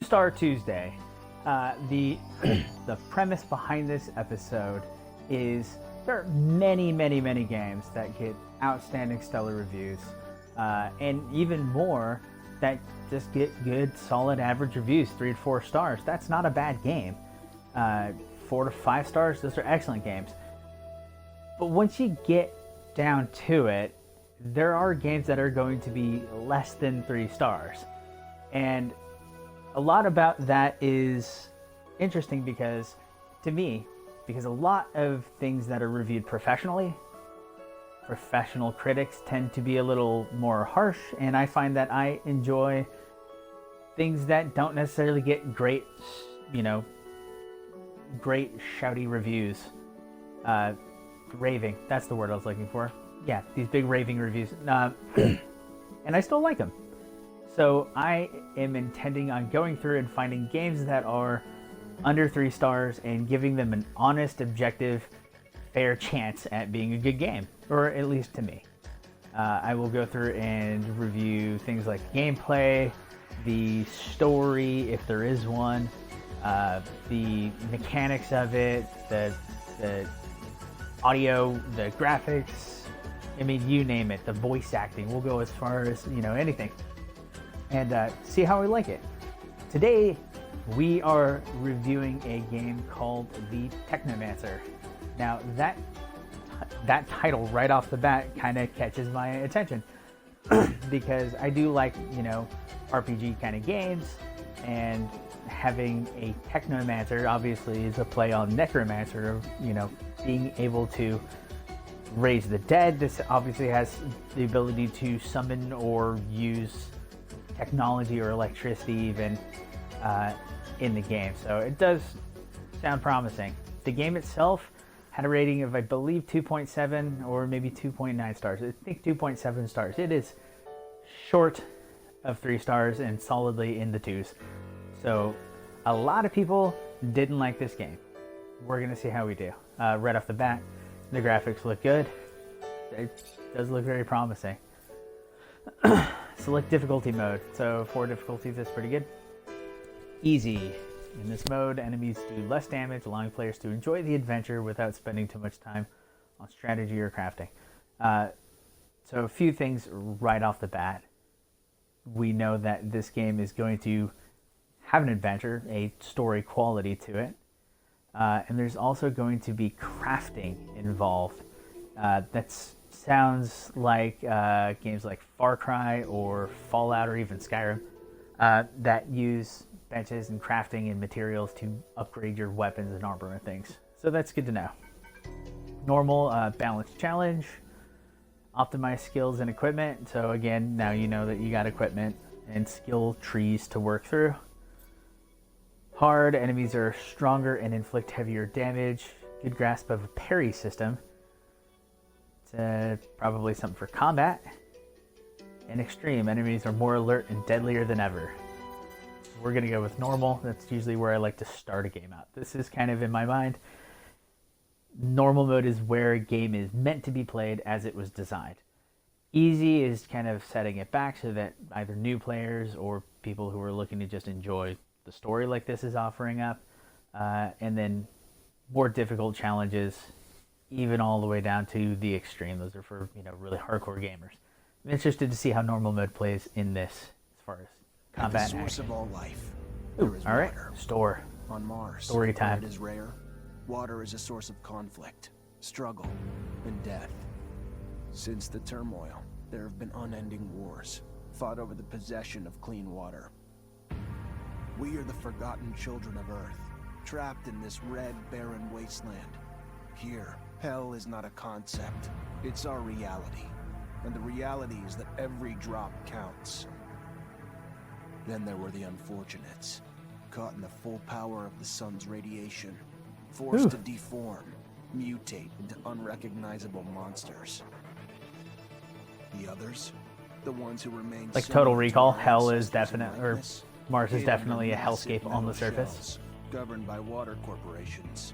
Two-Star Tuesday. The the premise behind this episode is there are many games that get outstanding stellar reviews, and even more that just get good, solid, average reviews, 3 to 4 stars. That's not a bad game. 4 to 5 stars, those are excellent games. But once you get down to it, there are games that are going to be less than 3 stars. And a lot about that is interesting because, to me, because a lot of things that are reviewed professionally, professional critics tend to be a little more harsh, and I find that I enjoy things that don't necessarily get great, great shouty reviews. Raving, that's the word I was looking for. Yeah, these big raving reviews. And I still like them. So I am intending on going through and finding games that are under 3 stars and giving them an honest, objective, fair chance at being a good game, or at least to me. I will go through and review things like gameplay, the story, if there is one, the mechanics of it, the audio, the graphics, I mean, you name it, the voice acting. We'll go as far as, anything. And see how we like it. Today, we are reviewing a game called the Technomancer. Now, that title right off the bat kind of catches my attention because I do like, RPG kind of games, and having a Technomancer obviously is a play on Necromancer, being able to raise the dead. This obviously has the ability to summon or use technology or electricity even in the game. So it does sound promising. The game itself had a rating of, I believe, 2.7 or maybe 2.9 stars. I think 2.7 stars. It is short of 3 stars and solidly in the 2s. So a lot of people didn't like this game. We're going to see how we do. Right off the bat, the graphics look good. It does look very promising. Select difficulty mode. So 4 difficulties, that's pretty good. Easy. In this mode, enemies do less damage, allowing players to enjoy the adventure without spending too much time on strategy or crafting. So a few things right off the bat. We know that this game is going to have an adventure, a story quality to it. And there's also going to be crafting involved. That sounds like games like Far Cry or Fallout or even Skyrim that use benches and crafting and materials to upgrade your weapons and armor and things. So that's good to know. Normal balanced challenge, optimize skills and equipment. So again, now you know that you got equipment and skill trees to work through. Hard, enemies are stronger and inflict heavier damage. Good grasp of a parry system. It's probably something for combat. And extreme, enemies are more alert and deadlier than ever. We're going to go with normal. That's usually where I like to start a game out. This is kind of in my mind. Normal mode is where a game is meant to be played as it was designed. Easy is kind of setting it back so that either new players or people who are looking to just enjoy the story like this is offering up. And then more difficult challenges, even all the way down to the extreme. Those are for, really hardcore gamers. I'm interested to see how normal mode plays in this as far as combat. At the source of all life, Ooh, all right, store. On Mars, story time. It is rare. Water is a source of conflict, struggle, and death. Since the turmoil, there have been unending wars, fought over the possession of clean water. We are the forgotten children of Earth, trapped in this red, barren wasteland. Here, hell is not a concept, it's our reality. And the reality is that every drop counts. Then there were the unfortunates, caught in the full power of the sun's radiation, forced to deform, mutate into unrecognizable monsters. The others, the ones who remain like Total Recall, hell is definite, or Mars is definitely a hellscape on the surface. Governed by water corporations.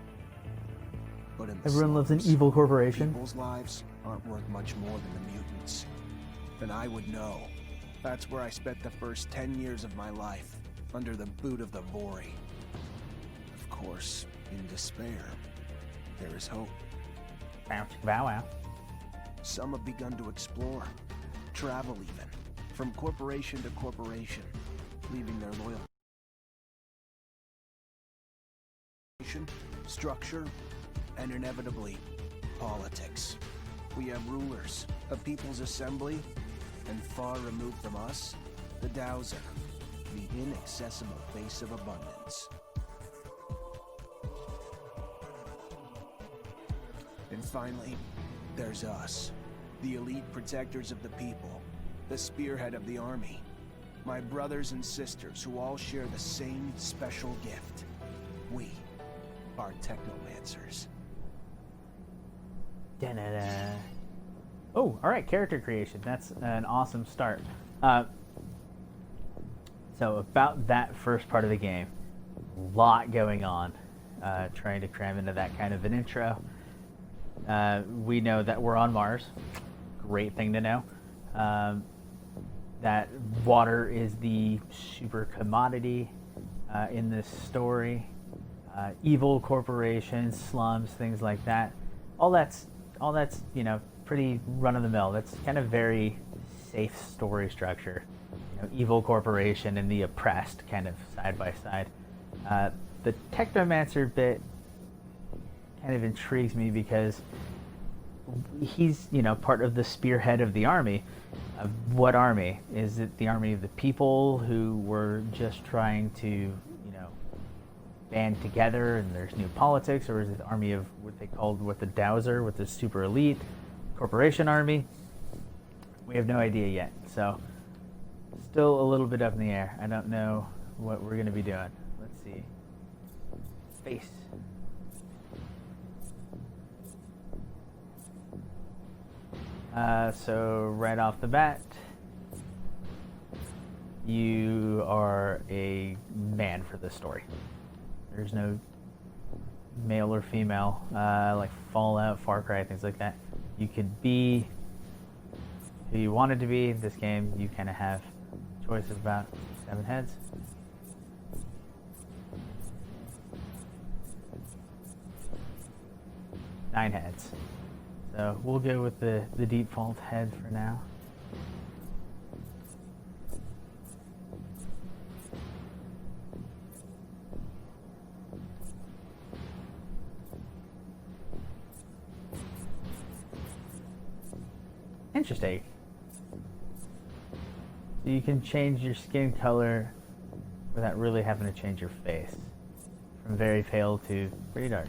But in everyone lives in evil corporation. People's lives aren't worth much more than the mutants. And I would know. That's where I spent the first 10 years of my life. under the boot of the Vori. Of course, in despair, there is hope. Bow, bow, wow. Some have begun to explore, travel even, from corporation to corporation, leaving their loyal structure, and inevitably, politics. We have rulers, a people's assembly, and far removed from us, the Dowser, the inaccessible face of abundance. And finally, there's us, the elite protectors of the people, the spearhead of the army, my brothers and sisters who all share the same special gift. We are Technomancers. Da-da-da. Oh, all right, character creation. That's an awesome start. So about that first part of the game, a lot going on, trying to cram into that kind of an intro. We know that we're on Mars. Great thing to know. That water is the super commodity in this story. Evil corporations, slums, things like that. All that's pretty run of the mill. That's kind of very safe story structure. Evil corporation and the oppressed kind of side by side. The Technomancer bit kind of intrigues me because he's part of the spearhead of the army. What army? Is it the army of the people who were just trying to band together and there's new politics, or is it the army of what the Dowser, with the super elite corporation army? We have no idea yet, so still a little bit up in the air. I don't know what we're going to be doing. Let's see. Space. So right off the bat, you are a man for this story. There's no male or female, like Fallout, Far Cry, things like that. You could be who you wanted to be. This game, you kind of have a choice of about 7 heads. Nine heads. So we'll go with the default head for now. Interesting. So you can change your skin color without really having to change your face. From very pale to pretty dark.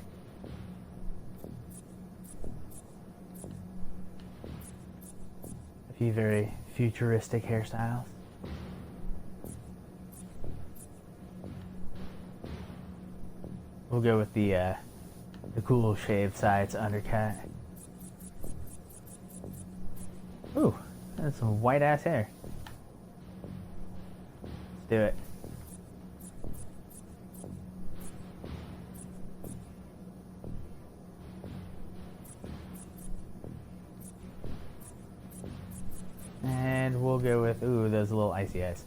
A few very futuristic hairstyles. We'll go with the cool shaved sides undercut. Ooh, that's some white ass hair. Let's do it. And we'll go with, those little icy eyes.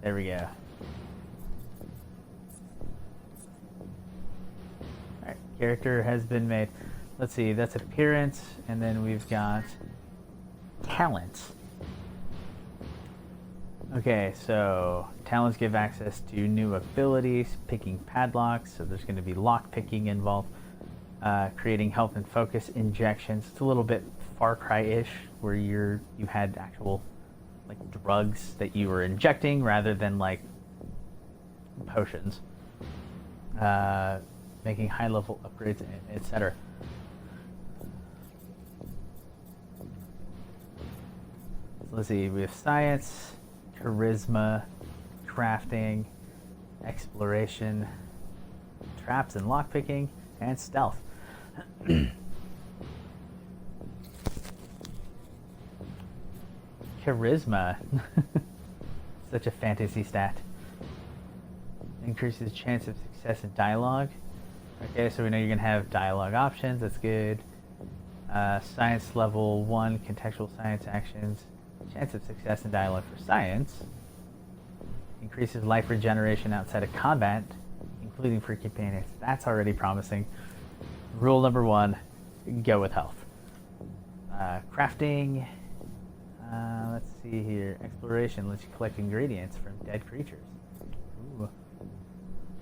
There we go. Alright, character has been made. Let's see, that's appearance, and then we've got talents. Okay, so talents give access to new abilities, picking padlocks, so there's going to be lock picking involved, creating health and focus injections. It's a little bit Far Cry-ish, where you had actual drugs that you were injecting rather than potions, making high level upgrades, etc. Let's see, we have science, charisma, crafting, exploration, traps and lockpicking, and stealth. Charisma. Such a fantasy stat. Increases chance of success in dialogue. Okay, so we know you're going to have dialogue options. That's good. Science level 1, contextual science actions. Chance of success in dialogue for science. Increases life regeneration outside of combat, including for companions. That's already promising. Rule number 1, go with health. Crafting. Let's see here. Exploration lets you collect ingredients from dead creatures. Ooh.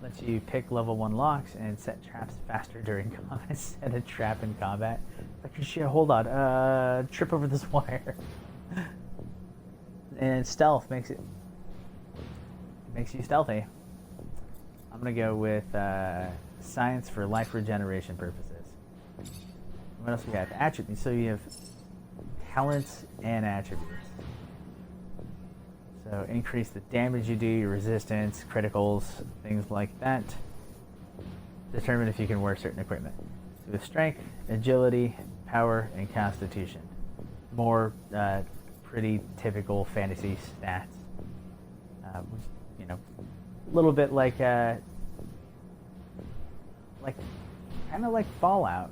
Lets you pick level 1 locks and set traps faster during combat. Set a trap in combat. Like, shit, hold on. Trip over this wire. And stealth makes you stealthy. I'm gonna go with science for life regeneration purposes. What else we have? Attributes. So you have talents and attributes. So increase the damage you do, your resistance, criticals, things like that. Determine if you can wear certain equipment. So with strength, agility, power, and constitution. More pretty typical fantasy stats. You know, a little bit like kind of like Fallout.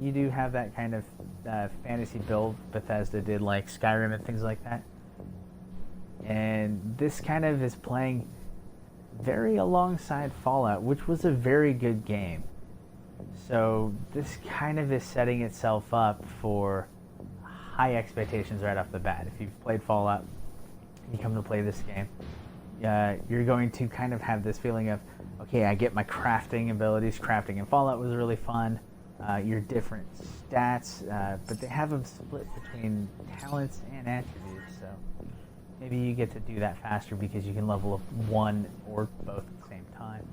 You do have that kind of fantasy build Bethesda did, like Skyrim and things like that. And this kind of is playing very alongside Fallout, which was a very good game. So this kind of is setting itself up for high expectations right off the bat. If you've played Fallout, you come to play this game, you're going to kind of have this feeling of, okay, I get my crafting abilities. Crafting in Fallout was really fun. Your different stats, but they have them split between talents and attributes, so maybe you get to do that faster because you can level up one or both at the same time.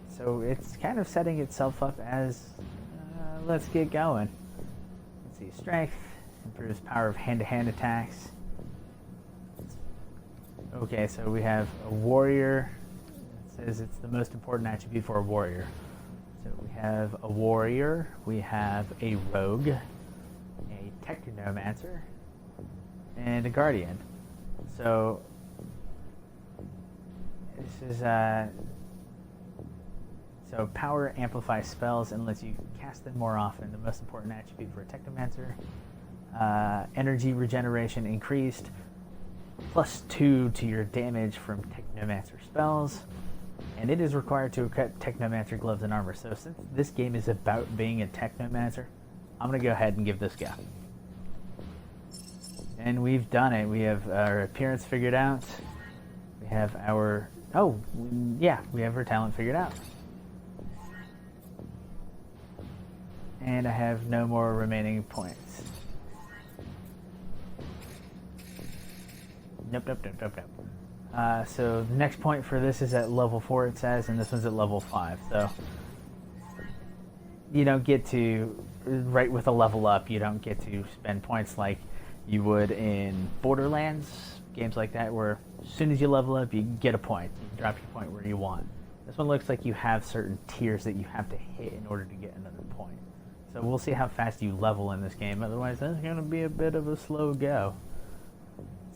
So it's kind of setting itself up as, let's get going. Let's see, strength improves power of hand-to-hand attacks. Okay, so we have a warrior. It says it's the most important attribute for a warrior. So we have a warrior, we have a rogue, a Technomancer, and a guardian. So this is so power amplifies spells and lets you cast them more often. The most important attribute for a Technomancer. Energy regeneration increased, +2 to your damage from Technomancer spells. And it is required to equip Technomancer gloves and armor. So since this game is about being a Technomancer, I'm going to go ahead and give this a go. And we've done it. We have our appearance figured out. We have our... Oh, yeah, we have our talent figured out. And I have no more remaining points. Nope. So the next point for this is at level 4, it says, and this one's at level 5. So you don't get to, right with a level up, you don't get to spend points like you would in Borderlands, games like that, where as soon as you level up, you get a point. You drop your point where you want. This one looks like you have certain tiers that you have to hit in order to get another point. So we'll see how fast you level in this game. Otherwise, that's going to be a bit of a slow go.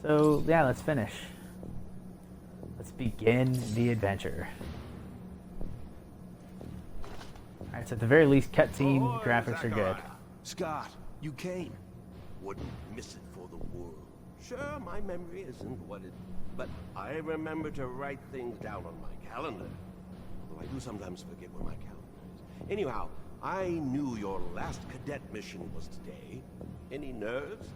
So yeah, let's finish. Let's begin the adventure. Alright, so at the very least, cutscene graphics are good. Scott, you came. Wouldn't miss it for the world. Sure, my memory isn't what it... But I remember to write things down on my calendar. Although I do sometimes forget where my calendar is. Anyhow, I knew your last cadet mission was today. Any nerves?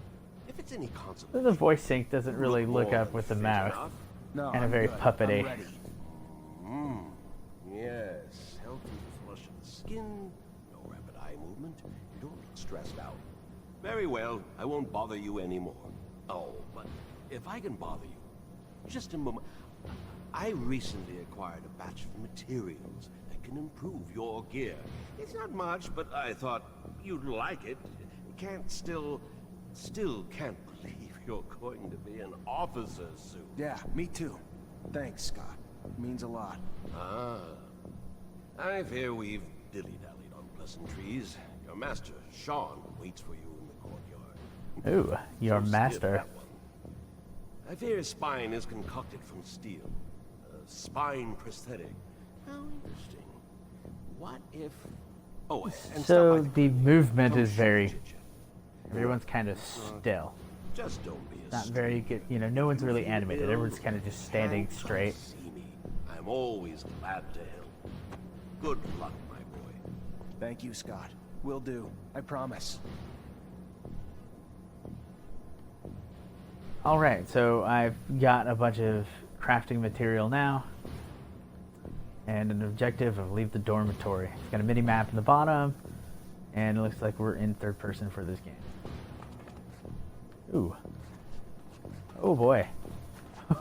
If it's any consolation... The voice sync doesn't really look up with the mouth. No, Kind of very puppety. Yes, healthy flush of the skin, no rapid eye movement. You don't look stressed out. Very well, I won't bother you anymore. Oh, but if I can bother you, just a moment. I recently acquired a batch of materials that can improve your gear. It's not much, but I thought you'd like it. Still can't believe you're going to be an officer soon. Yeah, me too. Thanks, Scott. Means a lot. Ah. I fear we've dilly-dallied on pleasantries. Your master, Sean, waits for you in the courtyard. Ooh, your So master. skip that one. I fear his spine is concocted from steel. A spine prosthetic. How interesting. What if... Oh, and stop So by the movement Come is shoot, very... chit-chat. Everyone's kind of still. Just don't be not very good. You know, no one's really animated. Everyone's kind of just standing straight. See me. I'm always glad to help. Good luck, my boy. Thank you, Scott. Will do. I promise. All right, so I've got a bunch of crafting material now, and an objective of leave the dormitory. It's got a mini map in the bottom, and it looks like we're in third person for this game. Ooh. Oh boy.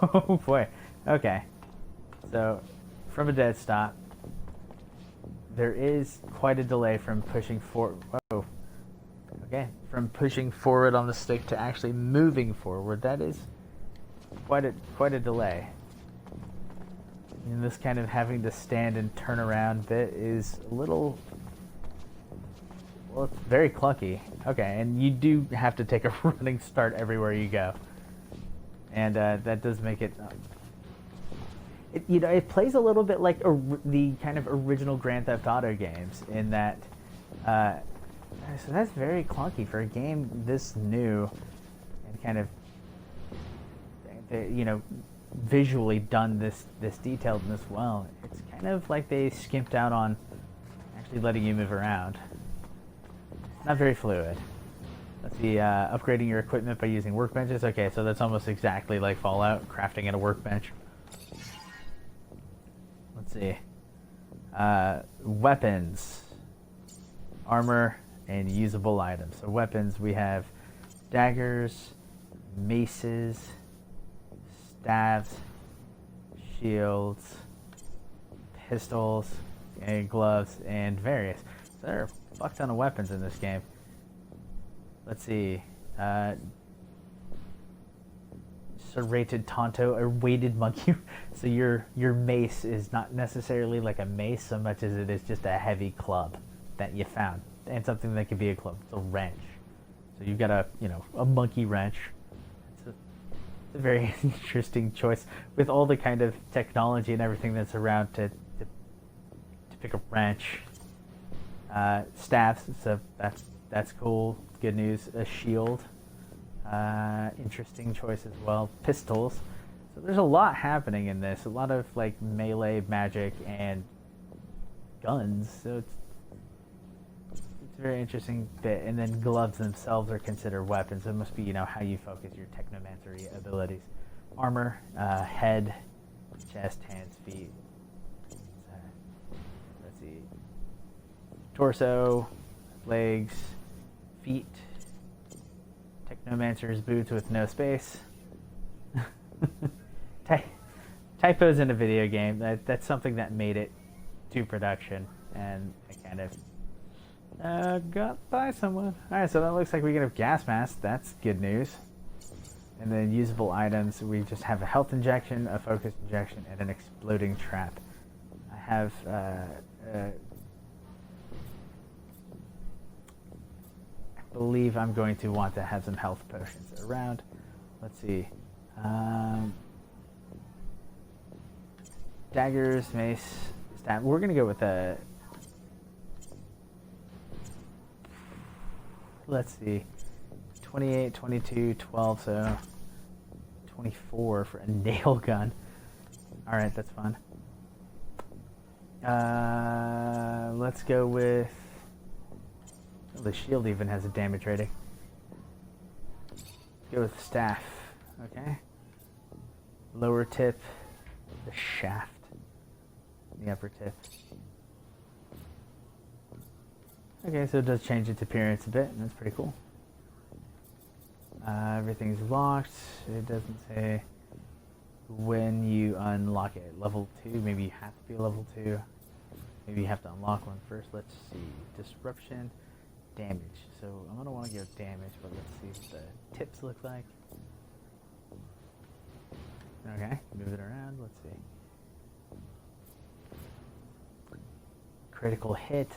Oh boy. Okay. So, from a dead stop, there is quite a delay from pushing forward. Whoa. Okay. From pushing forward on the stick to actually moving forward. That is quite a delay. And this kind of having to stand and turn around bit is a little, well, it's very clunky. Okay, and you do have to take a running start everywhere you go, and that does make it, you know, it plays a little bit like the kind of original Grand Theft Auto games in that. So that's very clunky for a game this new and kind of, you know, visually done this detailed and this well. It's kind of like they skimped out on actually letting you move around. Not very fluid. Let's see, upgrading your equipment by using workbenches. Okay, so that's almost exactly like Fallout, crafting at a workbench. Let's see. Weapons, armor, and usable items. So weapons, we have daggers, maces, staves, shields, pistols, and gloves, and various. So there are a fuck ton of weapons in this game. Let's see. Serrated Tonto, a weighted monkey. So your mace is not necessarily like a mace so much as it is just a heavy club that you found. And something that could be a club. It's a wrench. So you've got a monkey wrench. It's a very interesting choice with all the kind of technology and everything that's around to pick a wrench. Staffs, so that's cool. Good news. A shield. Interesting choice as well. Pistols. So there's a lot happening in this. A lot of like melee magic and guns. So it's a very interesting bit. And then gloves themselves are considered weapons. So it must be, you know, how you focus your technomancer abilities. Armor, head, chest, hands, feet. Let's see. Torso, legs, feet. Technomancer's boots with no space. Typos in a video game. That's something that made it to production. And it kind of got by someone. Alright, so that looks like we get a gas mask. That's good news. And then usable items. We just have a health injection, a focus injection, and an exploding trap. I have I believe I'm going to want to have some health potions around. Let's see. Daggers, mace, staff. We're going to go with a... Let's see. 28, 22, 12, so 24 for a nail gun. Alright, that's fun. Let's go with... Oh, the shield even has a damage rating. Let's go with the staff. Okay. Lower tip, the shaft, the upper tip. Okay, so it does change its appearance a bit, and that's pretty cool. Everything's locked. It doesn't say when you unlock it. Level 2, maybe you have to be level 2. Maybe you have to unlock one first. Let's see. Disruption, damage. So I'm going to want to go damage, but let's see what the tips look like. Okay, move it around. Let's see. Critical hit,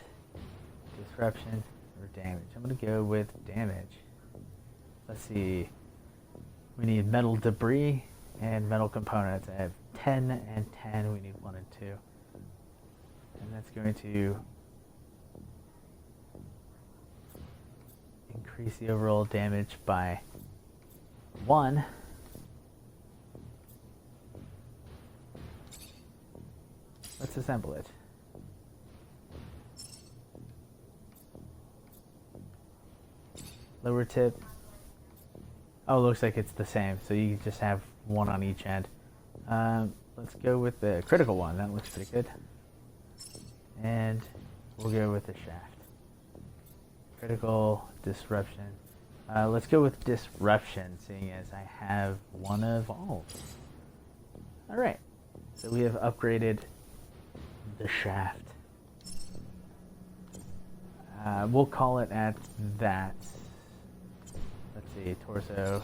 disruption, or damage. I'm going to go with damage. Let's see. We need metal debris and metal components. I have 10 and 10. We need 1 and 2. And that's going to increase the overall damage by one. Let's assemble it. Lower tip. Oh, looks like it's the same. So you just have one on each end. Let's go with the critical one. That looks pretty good. And we'll go with the shaft. Critical, disruption. Let's go with disruption, seeing as I have one of all. Alright. So we have upgraded the shaft. We'll call it at that. Let's see, torso.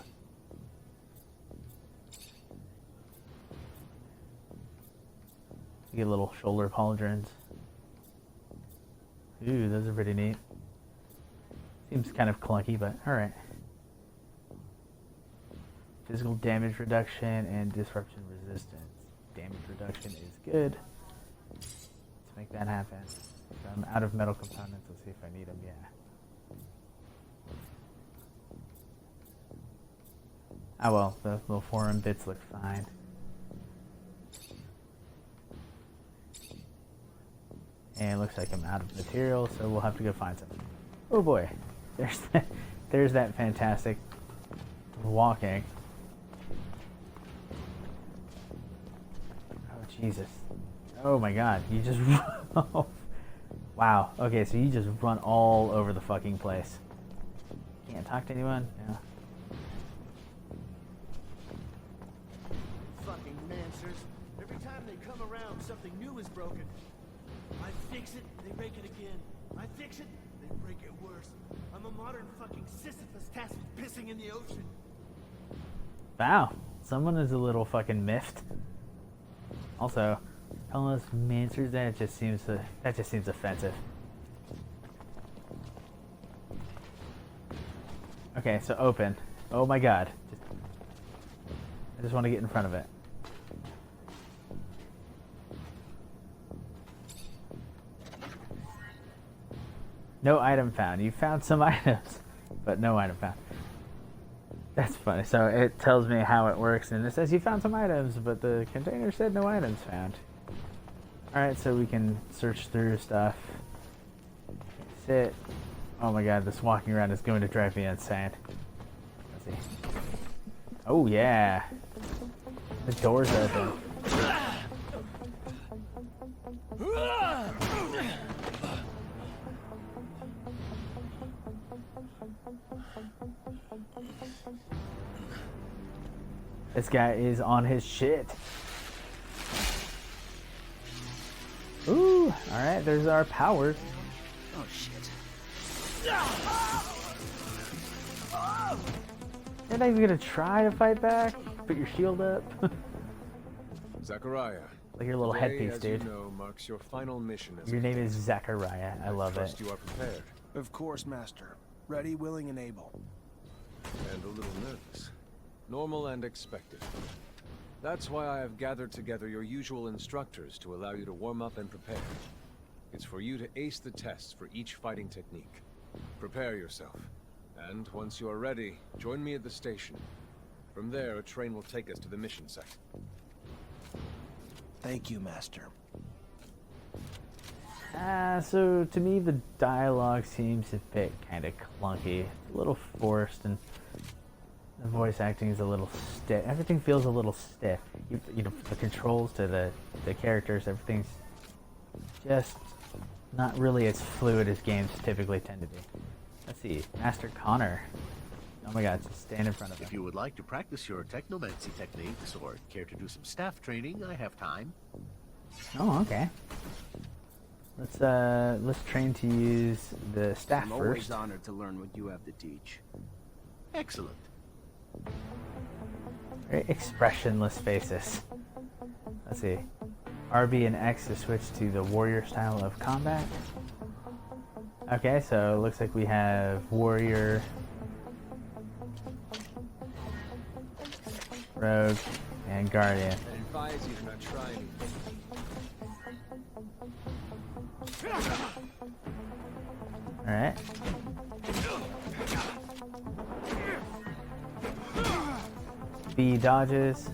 Get little shoulder pauldrons. Ooh, those are pretty neat. Seems kind of clunky, but alright. Physical damage reduction and disruption resistance. Damage reduction is good. Let's make that happen. So I'm out of metal components. Let's see if I need them. Yeah. Oh well, the little forearm bits look fine. And it looks like I'm out of material, so we'll have to go find some. Oh boy, there's that fantastic walking. Oh Jesus! Oh my God, you just wow. Okay, so you just run all over the fucking place. Can't talk to anyone. No. Fucking mancers! Every time they come around, something new is broken. I fix it, they break it again. I fix it, they break it worse. I'm a modern fucking Sisyphus tasked with pissing in the ocean. Wow, someone is a little fucking miffed. Also, calling us mancers, that just seems offensive. Okay, so open. Oh my God, I just want to get in front of it. No item found. You found some items, but no item found. That's funny. So it tells me how it works, and it says you found some items, but the container said no items found. Alright, so we can search through stuff. Sit. Oh my God, this walking around is going to drive me insane. Let's see. Oh yeah. The door's open. This guy is on his shit. Ooh, alright, there's our powers. Oh shit. You're not even gonna try to fight back? Put your shield up? Zachariah. Like your little today, headpiece, as dude. You know, marks your final mission as Your a name is captain. Zachariah. I love it. Trust you are prepared Of course, Master. Ready, willing, and able. and a little nervous. Normal and expected. That's why I have gathered together your usual instructors to allow you to warm up and prepare. It's for you to ace the tests for each fighting technique. Prepare yourself. And once you are ready, join me at the station. From there, a train will take us to the mission site. Thank you, Master. So to me the dialogue seems a bit kind of clunky, a little forced, and the voice acting is a little stiff. Everything feels a little stiff. You know, the controls to the characters, everything's just not really as fluid as games typically tend to be. Let's see, Master Connor. Oh my God, just stand in front of him. If you would like to practice your Technomancy techniques or care to do some staff training, I have time. Oh, okay. Let's train to use the staff I'm always first. honored to learn what you have to teach. Excellent. Very expressionless faces. Let's see. RB and X to switch to the warrior style of combat. Okay, so it looks like we have warrior, rogue, and guardian. I advise you to not try anything. Alright. B dodges.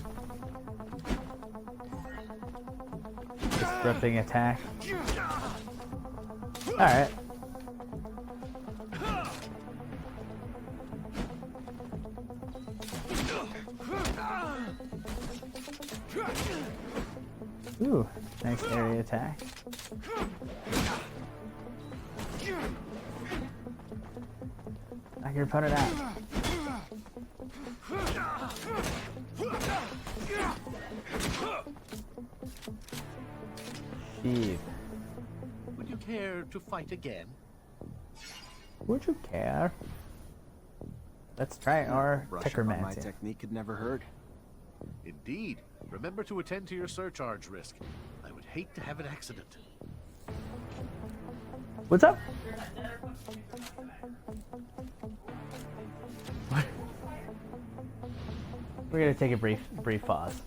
Disrupting attack. Alright. Ooh, nice area attack. Knock your opponent out. Sheath. Would you care to fight again? Would you care? Let's try our Brush up on my Technomancer. technique had never hurt. Indeed. Remember to attend to your surcharge risk. I would hate to have an accident. What's up? We're gonna take a brief pause.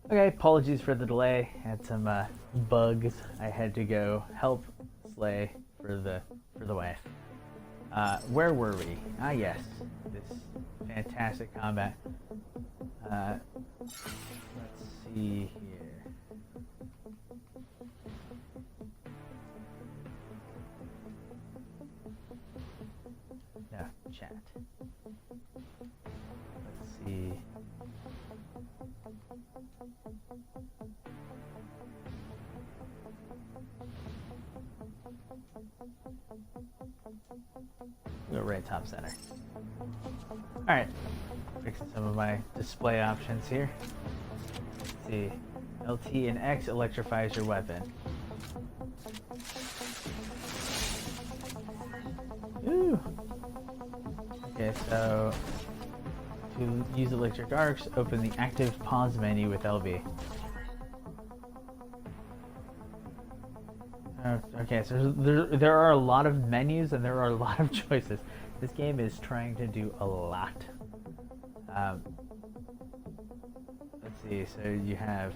Okay, apologies for the delay. Had some bugs I had to go help slay for the wife. Where were we? Ah, yes, this fantastic combat. Let's see here. No, chat. Let's see. Go right top center. Alright, fixing some of my display options here. Let's see. LT and X electrifies your weapon. Ooh. Okay, so to use electric arcs, open the active pause menu with LB. Okay, so there are a lot of menus and there are a lot of choices. This game is trying to do a lot. Let's see, so you have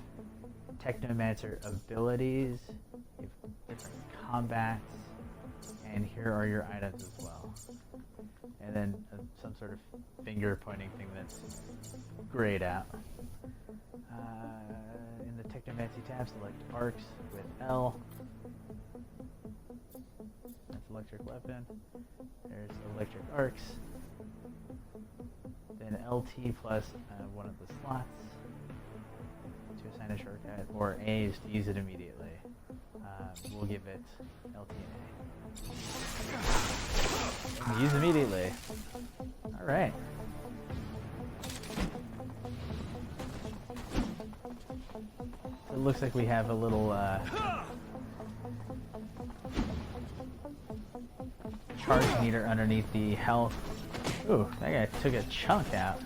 Technomancer abilities, you have different combats, and here are your items as well. And then some sort of finger pointing thing that's grayed out. In the Technomancy tab, select arcs with L. That's electric weapon. There's electric arcs. Then LT plus one of the slots to assign find a shortcut, or A is to use it immediately. We'll give it LTA. Use immediately. Alright. It looks like we have a little charge meter underneath the health. Ooh, that guy took a chunk out.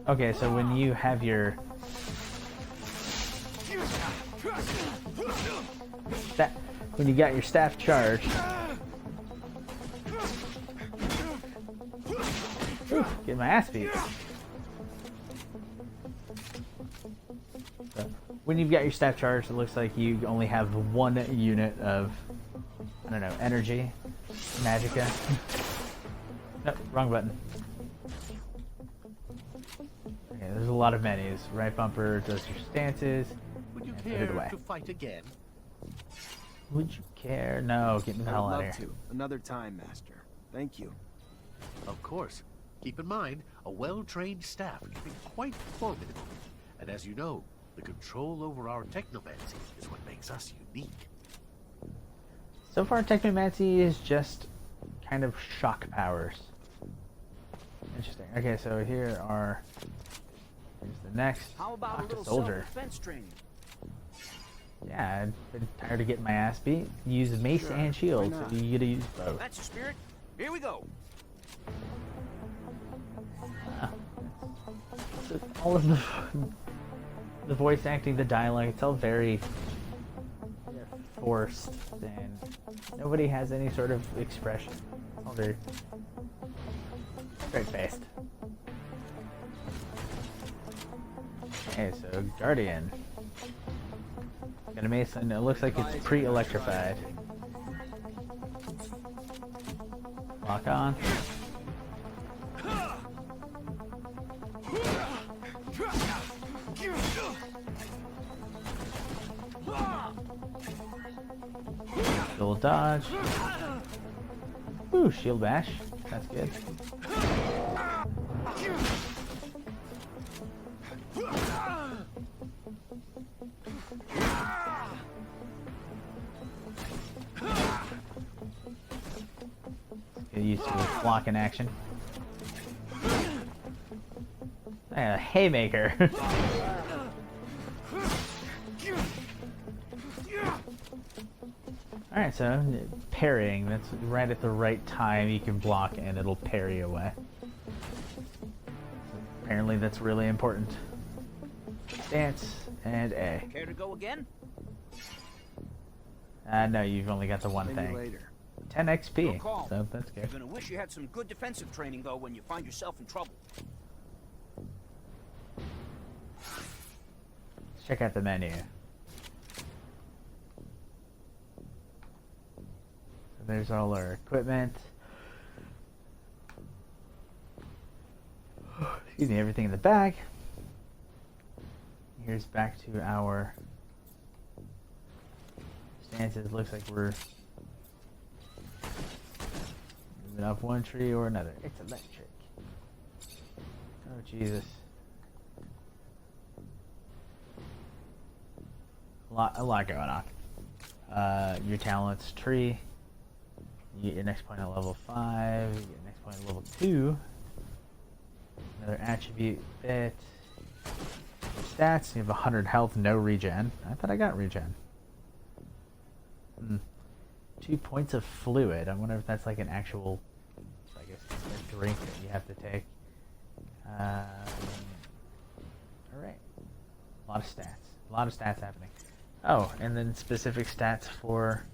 Okay, so when you have your when you got your staff charged, ooh, get my ass beat. So, when you've got your staff charged, it looks like you only have 1 unit of, I don't know, energy, magicka. Nope, wrong button. Okay, there's a lot of menus. Right bumper does your stances. Would you Put it care away. to fight again? Would you care? No, get me the I'd hell out love of here. to. Another time, Master. Thank you. Of course. Keep in mind, a well-trained staff can be quite formidable. And as you know, the control over our technomancy is what makes us unique. So far, Technomancy is just kind of shock powers. Interesting. Okay, so here's the next. How about a Talk to little soldier. self-defense training? Yeah, I've been tired of getting my ass beat. Use mace Sure, and shield, why so not? you gotta use both. That's the spirit. Here we go. So all of the voice acting, the dialogue, it's all very forced, and nobody has any sort of expression. It's all very straight-faced. Okay, so Guardian. Got a mason. It looks like it's pre-electrified. Lock on. Little dodge. Ooh, shield bash. That's good. Get used to this block in action. And a haymaker. Alright, so parrying, that's right at the right time you can block and it'll parry away. Apparently that's really important. Stance and A. Care to go again? No, you've only got the one Maybe thing. later. 10 XP, Good call. so that's You're good. gonna wish you had some good defensive training though when you find yourself in trouble. Let's check out the menu. So there's all our equipment. Excuse me, everything in the bag. Here's back to our stances. Looks like we're moving up one tree or another. It's electric. Oh, Jesus. A lot going on. Your talents tree. You get your next point at level 5. You get your next point at level 2. Another attribute bit. Your stats. You have 100 health, no regen. I thought I got regen. 2 points of fluid. I wonder if that's like an actual, I guess, a drink that you have to take. Alright. A lot of stats. A lot of stats happening. Oh, and then specific stats for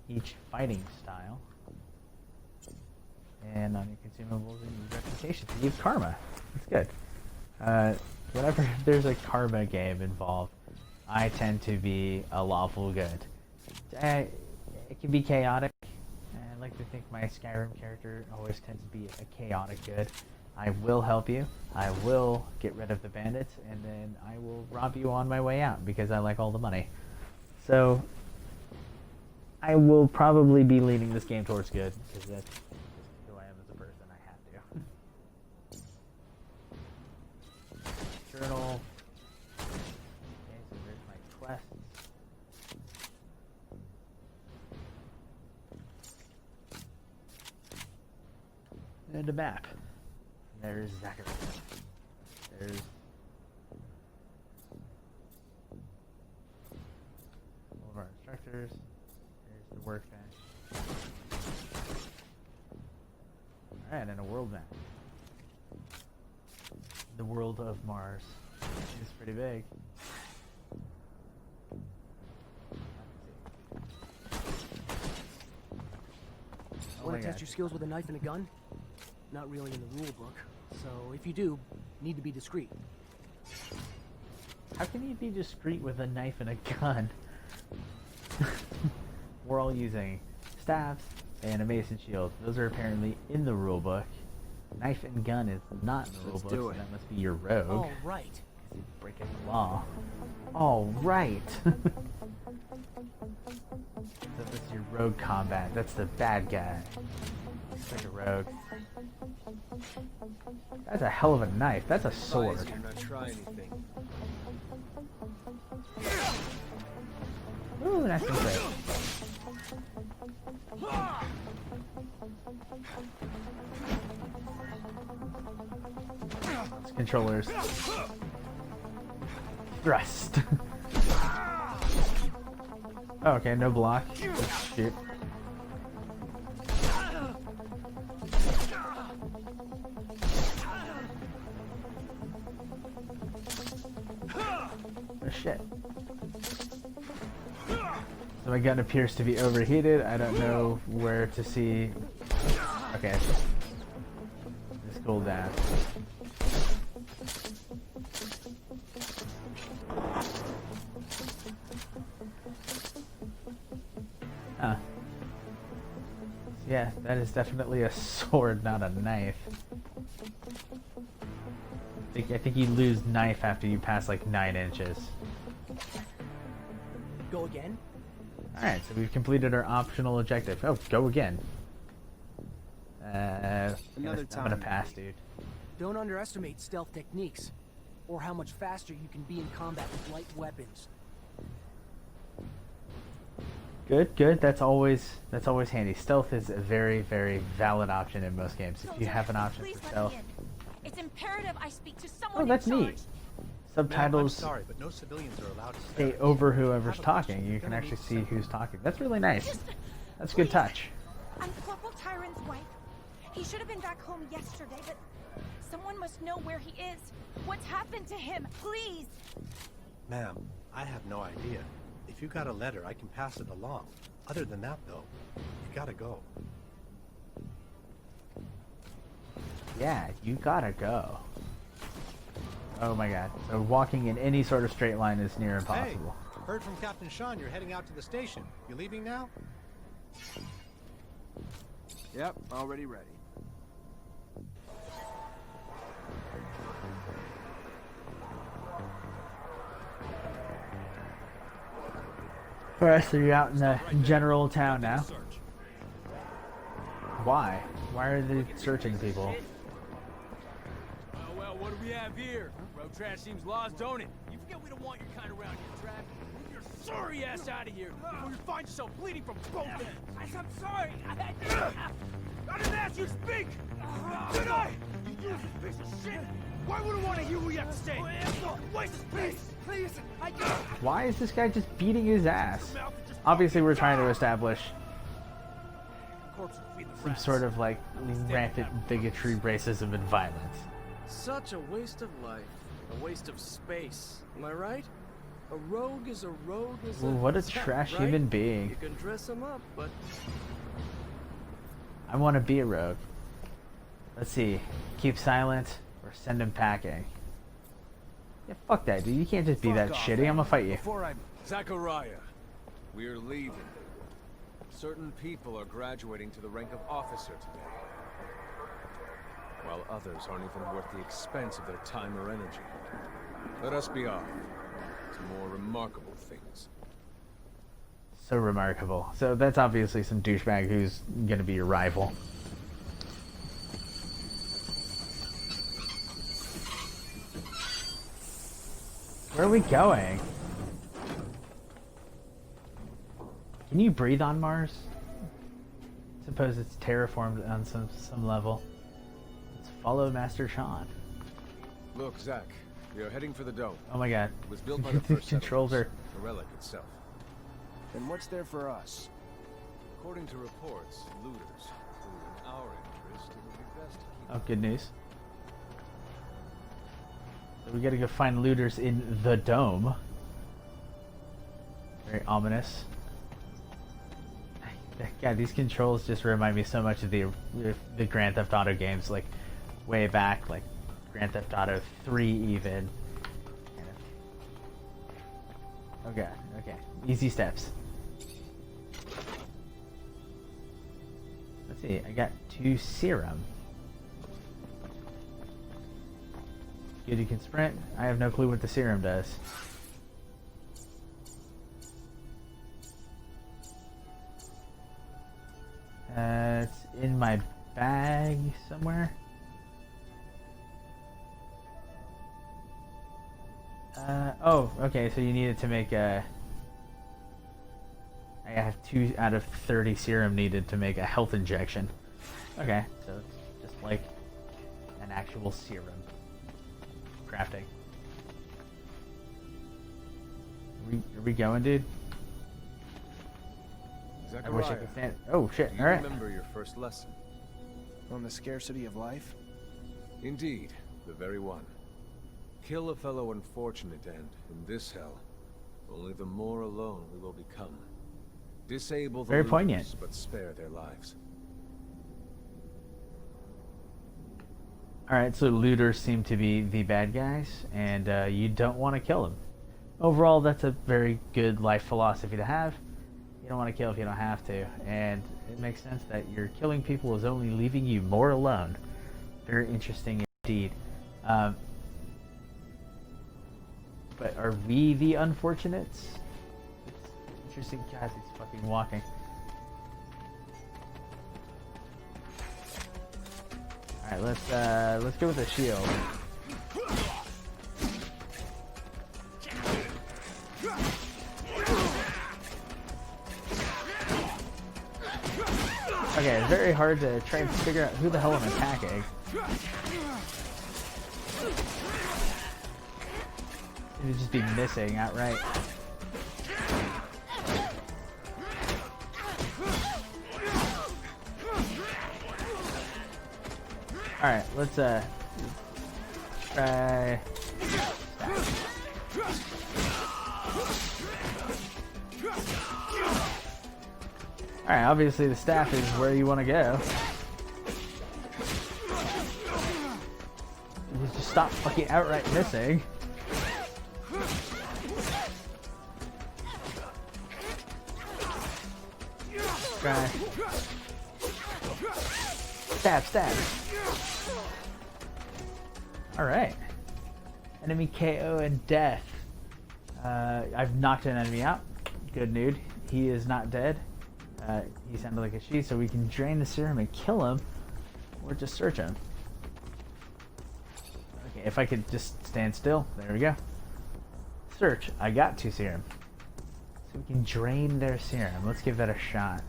each fighting style. And on your consumables and your reputation. So you have karma. That's good. Whenever there's a karma game involved, I tend to be a lawful good. It can be chaotic. I like to think my Skyrim character always tends to be a chaotic good. I will help you. I will get rid of the bandits, and then I will rob you on my way out because I like all the money. So I will probably be leaning this game towards good, because that's just who I am as a person. I have to. Journal. Okay, so there's my quests. And a map. There's Zachary. There's all of our instructors. There's the workbench. Alright, and a world map. The world of Mars is pretty big. Want to test your skills with a knife and a gun? Not really in the rule book, so if you do, need to be discreet. How can you be discreet with a knife and a gun? We're all using staffs and a mason shield. Those are apparently in the rule book. Knife and gun is not in the rule book, so that must be your rogue. All right. He's breaking the law. All right. So that's your rogue combat. That's the bad guy. It's like a rogue. That's a hell of a knife. That's a sword. Advise you not try anything. Ooh, that's great. It's controllers. Thrust. Oh, okay, no block. Let's shoot. Oh shit. So my gun appears to be overheated. I don't know where to see. Okay. It's cooled down. Huh. Yeah, that is definitely a sword, not a knife. I think you lose knife after you pass like 9 inches. Go again? Alright, so we've completed our optional objective. Oh, go again. I'm gonna pass, dude. Don't underestimate stealth techniques, or how much faster you can be in combat with light weapons. Good, good. That's always handy. Stealth is a very, very valid option in most games. If you have an option for stealth. It's imperative I speak to someone. Oh, that's in charge. neat. Subtitles Sorry, but no civilians are allowed to stay over whoever's talking. You can actually see who's talking. That's really nice. That's a good touch. I'm Corporal Tyron's wife. He should have been back home yesterday, but someone must know where he is. What's happened to him? Please. Ma'am, I have no idea. If you got a letter, I can pass it along. Other than that, though, you gotta go. Yeah, you gotta go. Oh my god. So walking in any sort of straight line is near impossible. Hey, heard from Captain Sean you're heading out to the station. You leaving now? Yep, already ready. Alright, so you're out in the general town now. Why? Why are they searching people? Well, what do we have here? Road trash seems lost, don't it? You forget we don't want your kind around here, Trav. Move your sorry ass out of here before you find yourself bleeding from both ends. I'm sorry. I didn't ask you to speak. Did I? You useless piece of shit. Why would I want to hear what you have to say? Waste of space. Please, Why is this guy just beating his ass? Obviously, we're trying to establish some sort of like rampant bigotry, racism, and violence. Such a waste of life. A waste of space. Am I right? A rogue is a rogue is a... Well, what a stuff, trash right? human being. You can dress him up, but... I want to be a rogue. Let's see. Keep silent or send him packing. Yeah, fuck that, dude. You can't just be that shitty. I'm gonna fight you. Zachariah, we're leaving. Certain people are graduating to the rank of officer today, while others aren't even worth the expense of their time or energy. Let us be off to more remarkable things. so remarkable. So that's obviously some douchebag who's gonna be your rival. Where are we going? Can you breathe on Mars? Suppose it's terraformed on some level. Let's follow Master Sean. Look, Zach, we are heading for the dome. Oh my god. It was built by the first controls are... the relic itself. And what's there for us? According to reports, looters, who in our interest, it would be best to keep... Oh, good news. So we gotta go find looters in the dome. Very ominous. God, these controls just remind me so much of the Grand Theft Auto games, like way back, like Grand Theft Auto 3 even. Okay, okay, easy steps. Let's see, I got 2 serum. Good, you can sprint. I have no clue what the serum does. It's in my bag somewhere. Oh, okay, so you need it to make a... I have 2 out of 30 serum needed to make a health injection. Okay, so it's just like an actual serum. Crafting. Are we going, dude? Zachariah, I wish I could stand. Oh shit! Do All you right. remember your first lesson? On the scarcity of life? Indeed, the very one. Kill a fellow unfortunate, and in this hell, only the more alone we will become. Disable the Very looters, poignant. but spare their lives. All right, so looters seem to be the bad guys, and you don't want to kill them. Overall, that's a very good life philosophy to have. You don't want to kill if you don't have to, and it makes sense that your killing people is only leaving you more alone. Very interesting indeed. But are we the unfortunates? It's interesting. God, he's fucking walking. All right, let's go with the shield. Okay, it's very hard to try and figure out who the hell I'm attacking. It would just be missing outright. Alright, let's try... Alright, obviously the staff is where you want to go. You just stop fucking outright missing. Try. Stab, stab. Alright. Enemy KO and death. I've knocked an enemy out. Good nude. He is not dead. He sounded like a she, so we can drain the serum and kill him, or just search him. Okay, if I could just stand still. There we go. Search. I got 2 serum. So we can drain their serum. Let's give that a shot.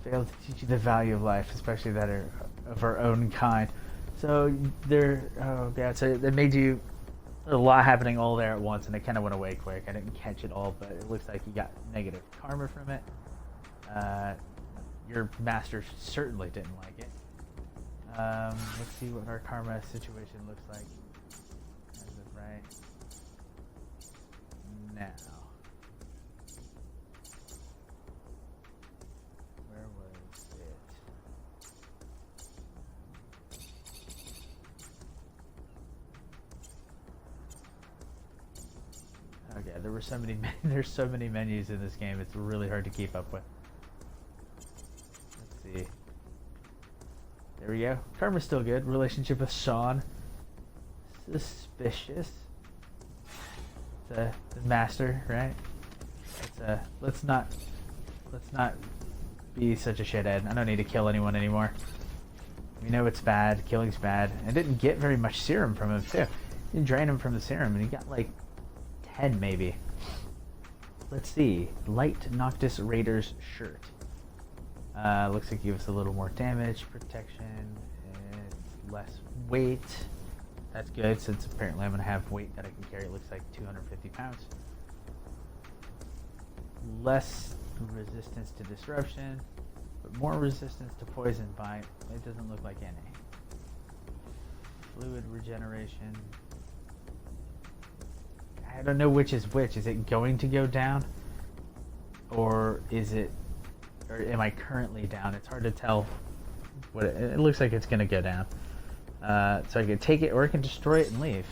Failed to teach you the value of life, especially that are of our own kind. So they're, oh god, so it made you, a lot happening all there at once, and it kind of went away quick. I didn't catch it all, but it looks like you got negative karma from it. Your master certainly didn't like it. Let's see what our karma situation looks like. As of right now. Where was it? Okay, there were so many. There's so many menus in this game. It's really hard to keep up with. Let's see. There we go. Karma's still good. Relationship with Sean. Suspicious. the master, right? Let's not be such a shithead. I don't need to kill anyone anymore. We know it's bad. Killing's bad. I didn't get very much serum from him too. You drain him from the serum, and he got like 10 maybe. Let's see. Light Noctis Raider's shirt. Looks like it gives a little more damage, protection, and less weight. That's good, since apparently I'm going to have weight that I can carry. It looks like 250 pounds. Less resistance to disruption, but more resistance to poison bite. It doesn't look like any. Fluid regeneration. I don't know which is which. Is it going to go down? Or is it... Or am I currently down? It's hard to tell. What it looks like it's going to go down. So I can take it or I can destroy it and leave.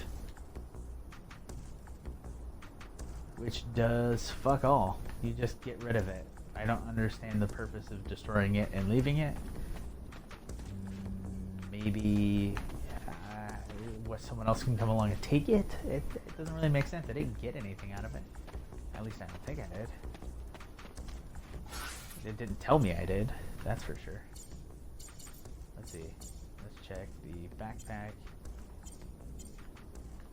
Which does fuck all. You just get rid of it. I don't understand the purpose of destroying it and leaving it. Maybe someone else can come along and take it? It doesn't really make sense. I didn't get anything out of it. At least I don't think I did. It didn't tell me I did. That's for sure. Let's see. Let's check the backpack.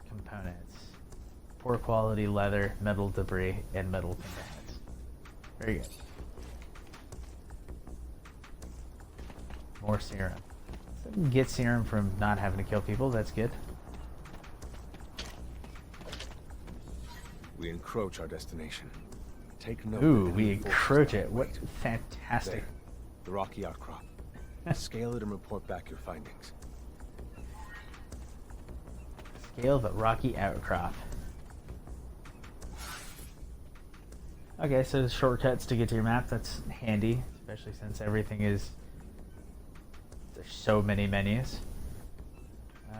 Components. Poor quality leather, metal debris, and metal components. Very good. More serum. So I can get serum from not having to kill people. That's good. We encroach our destination. Take note. Ooh, we encroach it. What fantastic. There, the rocky outcrop. Scale it and report back your findings. Scale the rocky outcrop. Okay, so the shortcuts to get to your map, that's handy, especially since everything is... There's so many menus.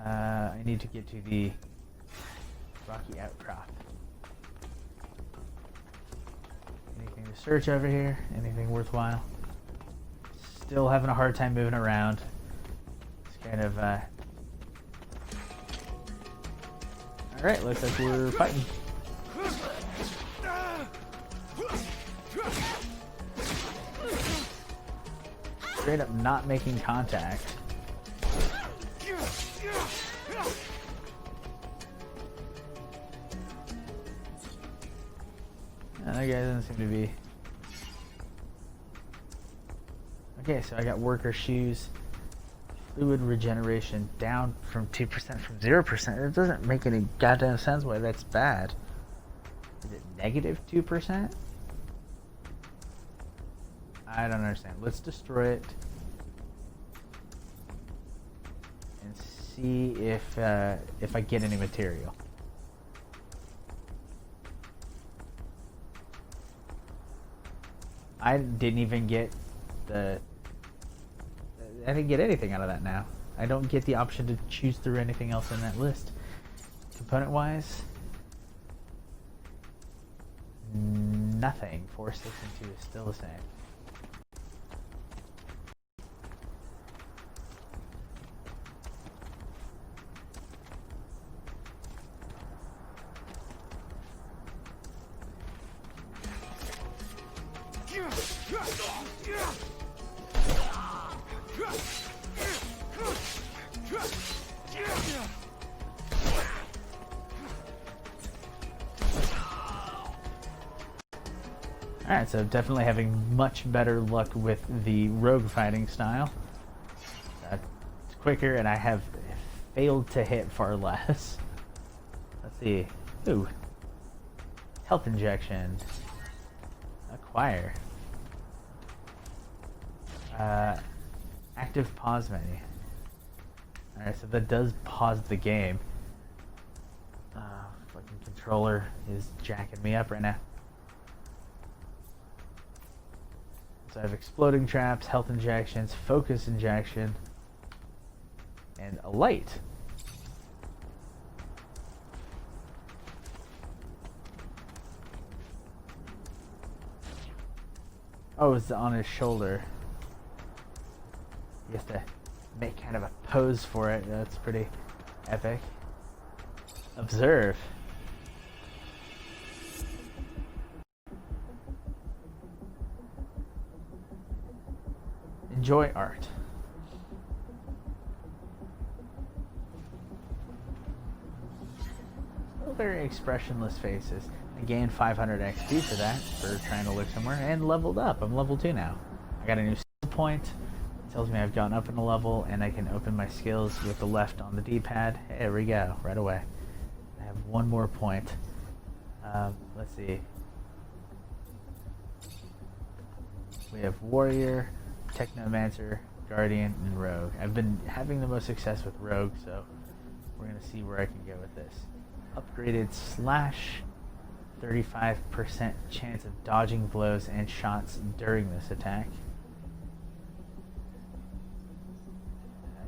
I need to get to the rocky outcrop. Anything to search over here? Anything worthwhile? Still having a hard time moving around. It's kind of, Alright, looks like we're fighting. Straight up not making contact. That guy doesn't seem to be... Okay, so I got worker shoes. Fluid regeneration down from 2% from 0%. It doesn't make any goddamn sense why that's bad. Is it negative 2%? I don't understand. Let's destroy it and see if I get any material. I didn't even get the... I didn't get anything out of that now. I don't get the option to choose through anything else in that list. Component-wise, nothing. 4, 6, and 2 is still the same. Alright, so definitely having much better luck with the rogue fighting style. It's quicker, and I have failed to hit far less. Let's see. Ooh. Health injection. Acquire. Active pause menu. Alright, so that does pause the game. Fucking controller is jacking me up right now. So I have exploding traps, health injections, focus injection, and a light. Oh, it's on his shoulder. He has to make kind of a pose for it. That's pretty epic. Observe. Enjoy art. Very expressionless faces. I gained 500 XP for that, for trying to look somewhere, and leveled up. I'm level 2 now. I got a new skill point. It tells me I've gone up in a level, and I can open my skills with the left on the D-pad. There we go, right away. I have one more point. Let's see. We have Warrior, Technomancer, Guardian, and Rogue. I've been having the most success with Rogue, so we're going to see where I can go with this. Upgraded Slash, 35% chance of dodging blows and shots during this attack.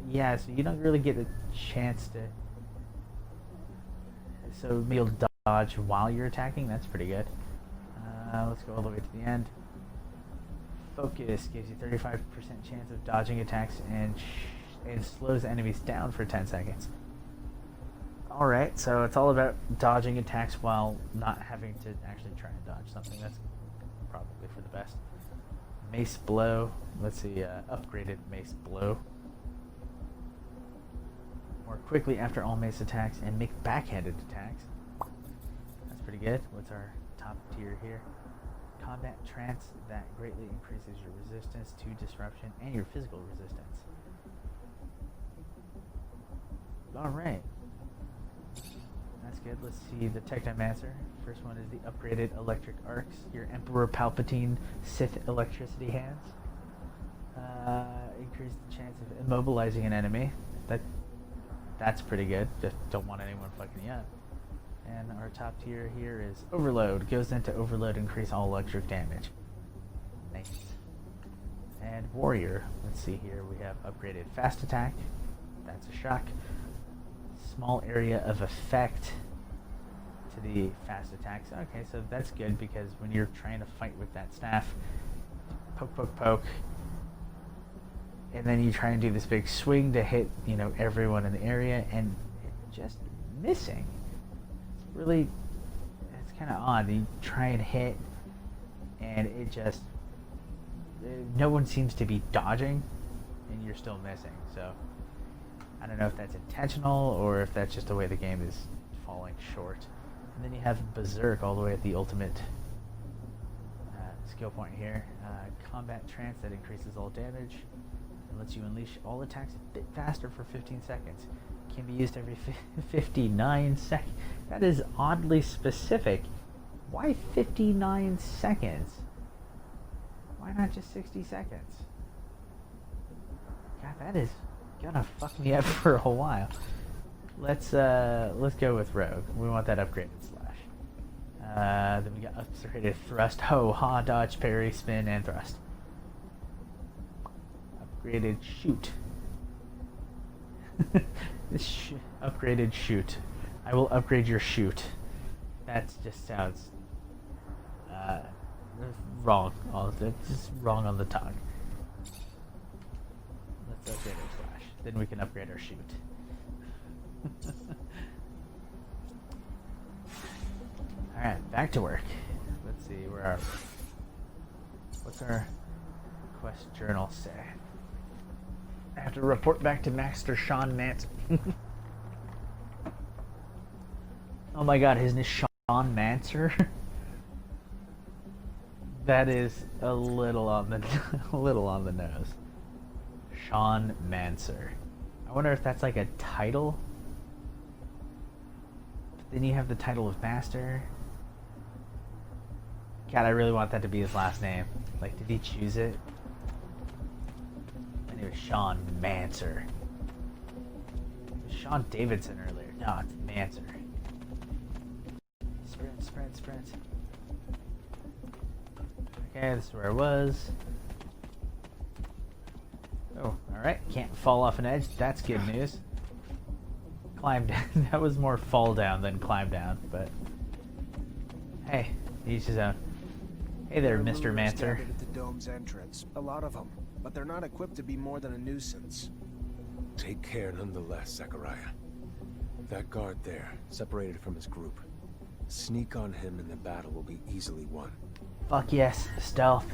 Yeah, so you don't really get a chance to... So you'll dodge while you're attacking, that's pretty good. Let's go all the way to the end. Focus gives you 35% chance of dodging attacks and slows enemies down for 10 seconds. Alright, so it's all about dodging attacks while not having to actually try and dodge something. That's probably for the best. Mace Blow. Let's see, upgraded Mace Blow. More quickly after all mace attacks and make backhanded attacks. That's pretty good. What's our top tier here? Combat Trance, that greatly increases your resistance to disruption and your physical resistance. Alright. That's good. Let's see the Technomancer. First one is the upgraded Electric Arcs. Your Emperor Palpatine Sith Electricity Hands. Increase the chance of immobilizing an enemy. That's pretty good. Just don't want anyone fucking you up. And our top tier here is Overload. Goes into Overload, increase all electric damage. Nice. And Warrior. Let's see here. We have upgraded Fast Attack. That's a shock. Small area of effect to the fast attacks. Okay, so that's good because when you're trying to fight with that staff, poke, poke, poke, and then you try and do this big swing to hit, you know, everyone in the area, and it's just missing. It's really, it's kind of odd. You try and hit, and it just, no one seems to be dodging, and you're still missing. So I don't know if that's intentional or if that's just the way the game is falling short. And then you have Berserk all the way at the ultimate skill point here. Combat Trance, that increases all damage and lets you unleash all attacks a bit faster for 15 seconds. Can be used every 59 seconds. That is oddly specific. Why 59 seconds? Why not just 60 seconds? God, that is gonna fuck me up for a while. Let's go with Rogue. We want that upgraded Slash. Then we got upgraded Thrust, Ho, Ha, Dodge, Parry, Spin, and Thrust. Upgraded Shoot. Upgraded Shoot. I will upgrade your Shoot. That just sounds wrong. It's just wrong on the tongue. Let's upgrade our Slash. Then we can upgrade our Shoot. Alright, back to work. Let's see, where are we? What's our quest journal say? I have to report back to Master Sean Mancer. Oh my god, his name is Sean Mancer? That is a little on the nose. Sean Mancer. I wonder if that's like a title. But then you have the title of Master. God, I really want that to be his last name. Like, did he choose it? My name is Sean Mancer. It was Sean Davidson earlier. No, it's Mancer. Sprint, sprint, sprint. Okay, this is where I was. Oh, alright. Can't fall off an edge. That's good news. Climb down. That was more fall down than climb down, but hey, each his own. Hey there, Mr. Mancer. At the dome's entrance. A lot of them, but they're not equipped to be more than a nuisance. Take care nonetheless, Zachariah. That guard there, separated from his group. Sneak on him and the battle will be easily won. Fuck yes, stealth.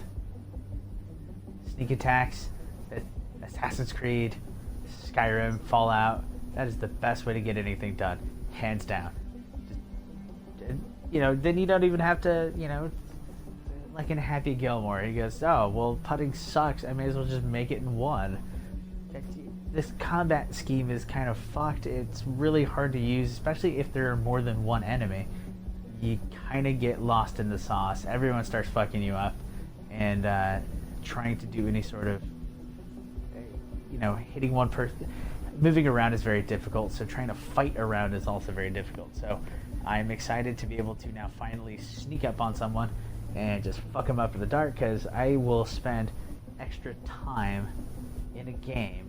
Sneak attacks. Assassin's Creed, Skyrim, Fallout, that is the best way to get anything done, hands down. You know, then you don't even have to, you know, like in Happy Gilmore, he goes, oh, well, putting sucks, I may as well just make it in one. This combat scheme is kind of fucked. It's really hard to use, especially if there are more than one enemy. You kind of get lost in the sauce. Everyone starts fucking you up, and trying to do any sort of, you know, hitting one person. Moving around is very difficult, so trying to fight around is also very difficult. So I'm excited to be able to now finally sneak up on someone and just fuck them up in the dark, because I will spend extra time in a game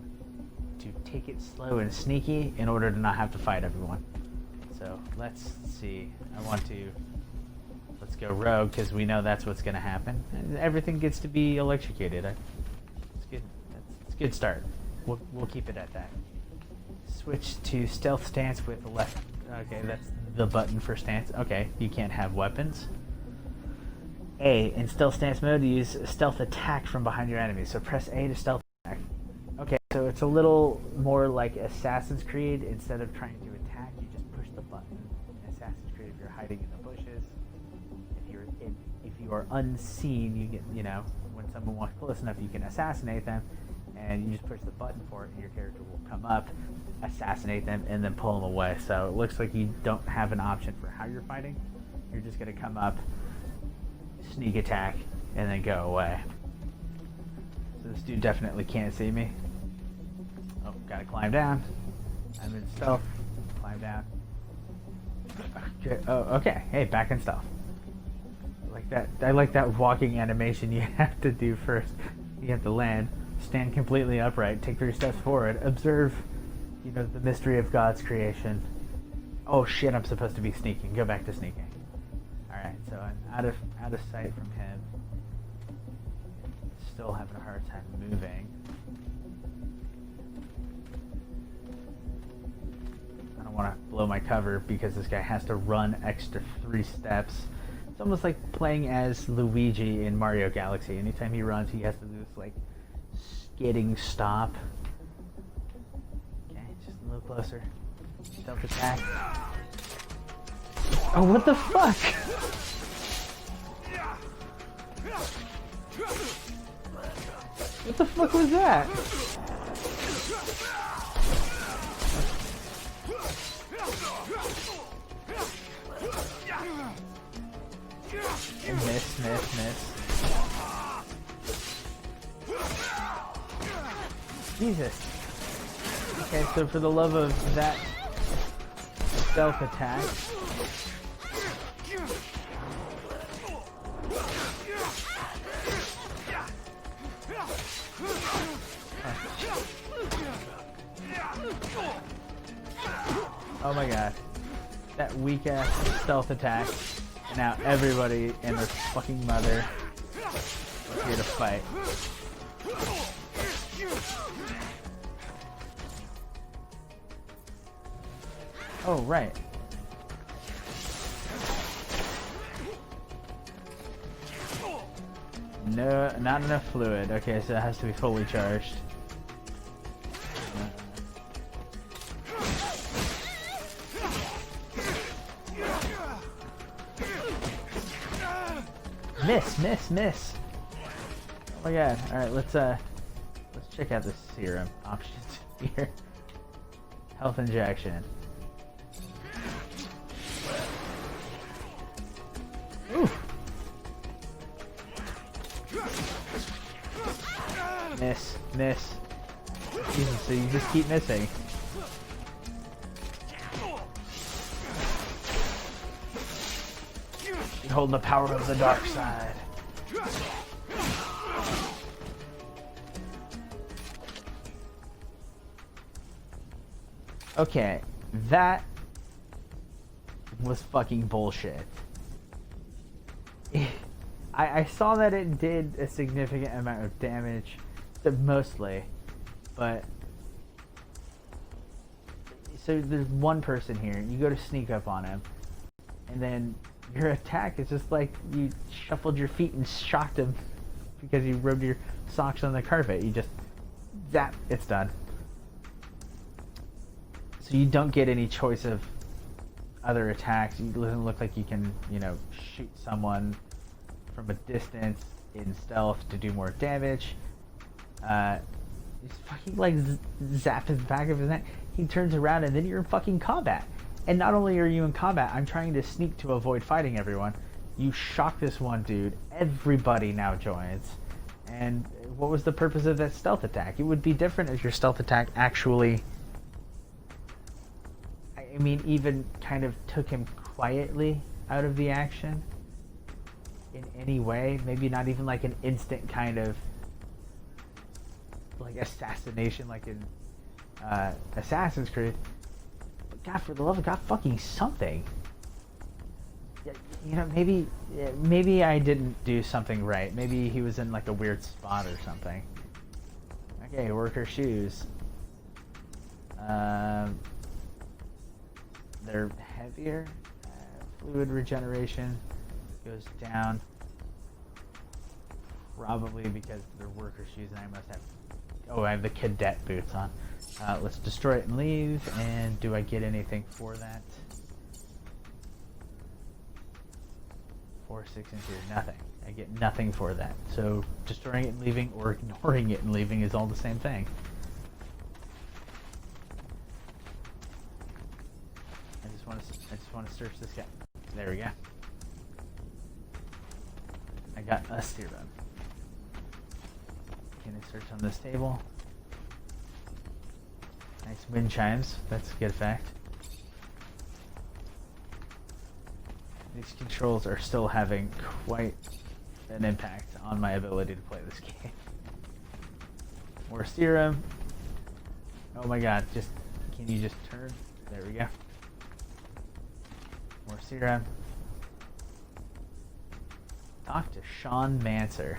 to take it slow and sneaky in order to not have to fight everyone. So let's see. Let's go rogue, because we know that's what's going to happen. And everything gets to be electrocuted. It's good. It's a good start. We'll keep it at that. Switch to stealth stance with the left. Okay, that's the button for stance. Okay, you can't have weapons. A, in stealth stance mode, use stealth attack from behind your enemy. So press A to stealth attack. Okay, so it's a little more like Assassin's Creed. Instead of trying to attack, you just push the button. In Assassin's Creed, if you're hiding in the bushes, if you are unseen, you get, you know, when someone walks close enough, you can assassinate them, and you just push the button for it, and your character will come up, assassinate them, and then pull them away. So it looks like you don't have an option for how you're fighting. You're just going to come up, sneak attack, and then go away. So this dude definitely can't see me. Oh, gotta climb down. I'm in stealth. Climb down. Okay. Oh, okay. Hey, back in stealth. I like that walking animation you have to do first. You have to land, stand completely upright, take 3 steps forward, observe, you know, the mystery of God's creation. Oh shit, I'm supposed to be sneaking. Go back to sneaking. Alright, so I'm out of sight from him. Still having a hard time moving. I don't want to blow my cover because this guy has to run extra 3 steps. It's almost like playing as Luigi in Mario Galaxy. Anytime he runs, he has to do this like skidding stop. Okay, just a little closer. Stealth attack. Oh, what the fuck? What the fuck was that? Miss. Jesus. Okay, so for the love of that stealth attack. Oh my god. That weak ass stealth attack. And now everybody and their fucking mother is here to fight. Oh, right. No, not enough fluid. Okay, so it has to be fully charged. Miss. Oh my god. Alright, let's check out the serum options here. Health injection. Ooh. Miss. Jesus, so you just keep missing. Behold the power of the dark side. Okay, that was fucking bullshit. I saw that it did a significant amount of damage, mostly, but so there's one person here. You go to sneak up on him, and then your attack is just like you shuffled your feet and shocked him because you rubbed your socks on the carpet. You just Zap, it's done. So you don't get any choice of other attacks. It doesn't look like you can, you know, shoot someone from a distance in stealth to do more damage. He's fucking like zap his back of his neck. He turns around and then you're in fucking combat. And not only are you in combat, I'm trying to sneak to avoid fighting everyone. You shock this one dude, everybody now joins. And what was the purpose of that stealth attack? It would be different if your stealth attack actually, I mean, even kind of took him quietly out of the action in any way. Maybe not even like an instant kind of like assassination like in Assassin's Creed. But God, for the love of God, fucking something. You know, maybe I didn't do something right. Maybe he was in like a weird spot or something. Okay, worker shoes. They're heavier. Fluid regeneration goes down. Probably because they're worker shoes and I must have... Oh, I have the cadet boots on. Let's destroy it and leave. And do I get anything for that? 4, 6 inches, nothing. I get nothing for that. So destroying it and leaving or ignoring it and leaving is all the same thing. I just want to search this guy. There we go. I got a serum. Can I search on this table? Nice wind chimes. That's a good effect. These controls are still having quite an impact on my ability to play this game. More serum. Oh my god, can you just turn? There we go. More serum. Talk to Technomancer.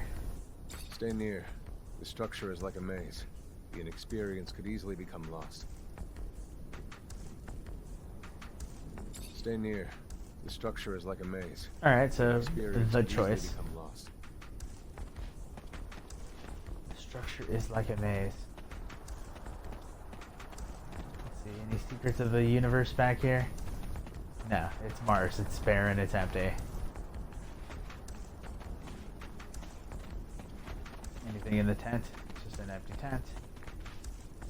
Stay near. The structure is like a maze. The inexperienced could easily become lost. Stay near. The structure is like a maze. Alright, so the choice. The structure is like a maze. Let's see, any secrets of the universe back here? No, it's Mars. It's barren, it's empty. Anything in the tent? It's just an empty tent.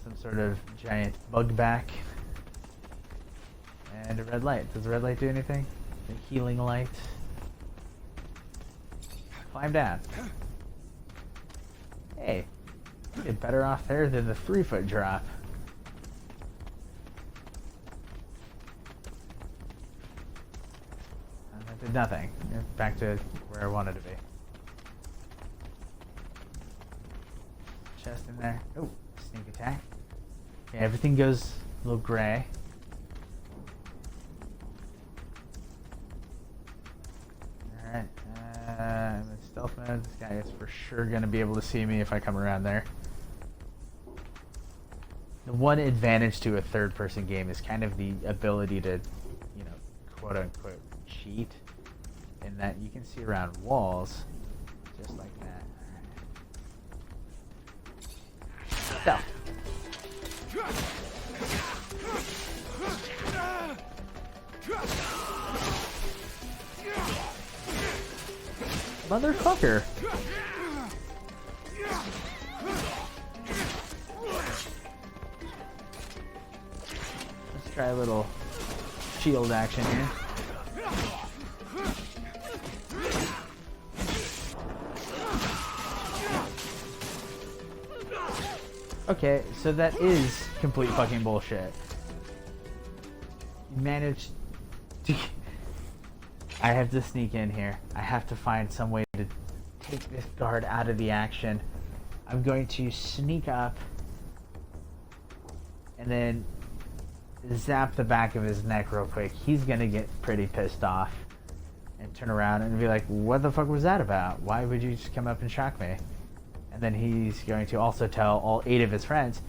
Some sort of giant bug back. And a red light. Does the red light do anything? The healing light. Climb down. Hey, you get better off there than the 3-foot drop. That did nothing. Back to where I wanted to be. Chest in there. Oh, sneak attack. Yeah, everything goes a little gray. Alright, I'm in stealth mode. This guy is for sure going to be able to see me if I come around there. The one advantage to a third-person game is kind of the ability to, you know, quote-unquote cheat, in that you can see around walls just like that. Stealth. Motherfucker! Let's try a little shield action here. Okay, so that is complete fucking bullshit. You managed to... I have to sneak in here. I have to find some way to take this guard out of the action. I'm going to sneak up and then zap the back of his neck real quick. He's gonna get pretty pissed off and turn around and be like, what the fuck was that about? Why would you just come up and shock me? And then he's going to also tell all 8 of his friends,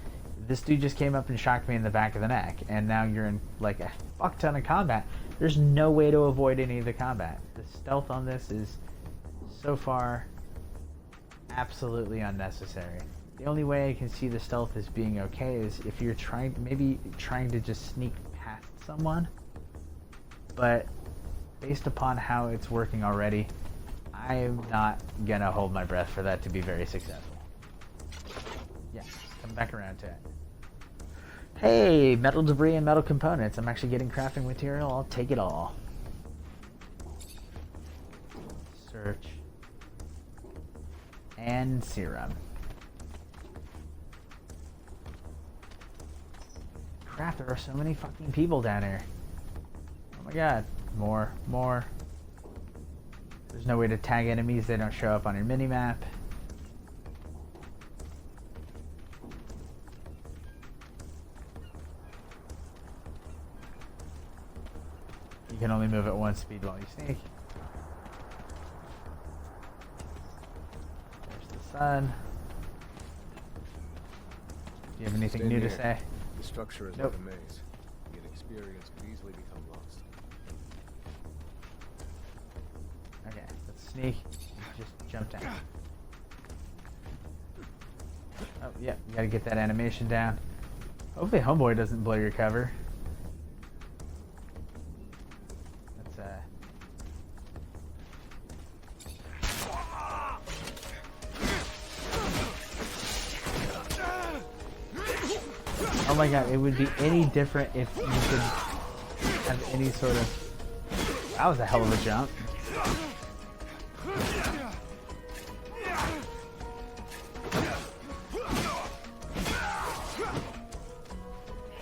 this dude just came up and shocked me in the back of the neck, and now you're in like a fuck ton of combat. There's no way to avoid any of the combat. The stealth on this is so far absolutely unnecessary. The only way I can see the stealth as being okay is if you're maybe trying to just sneak past someone. But based upon how it's working already, I'm not gonna hold my breath for that to be very successful. Yeah, come back around to it. Hey, metal debris and metal components. I'm actually getting crafting material. I'll take it all. Search. And serum. Crap, there are so many fucking people down here. Oh my god. More. There's no way to tag enemies. They don't show up on your minimap. You can only move at 1 speed while you sneak. There's the sun. Do you have anything new to say? The structure is Nope. like a maze. Inexperience could easily become lost. Okay, let's sneak. Just jump down. Oh, yeah, you gotta get that animation down. Hopefully Homeboy doesn't blow your cover. Oh my god, it would be any different if you could have any sort of... That was a hell of a jump.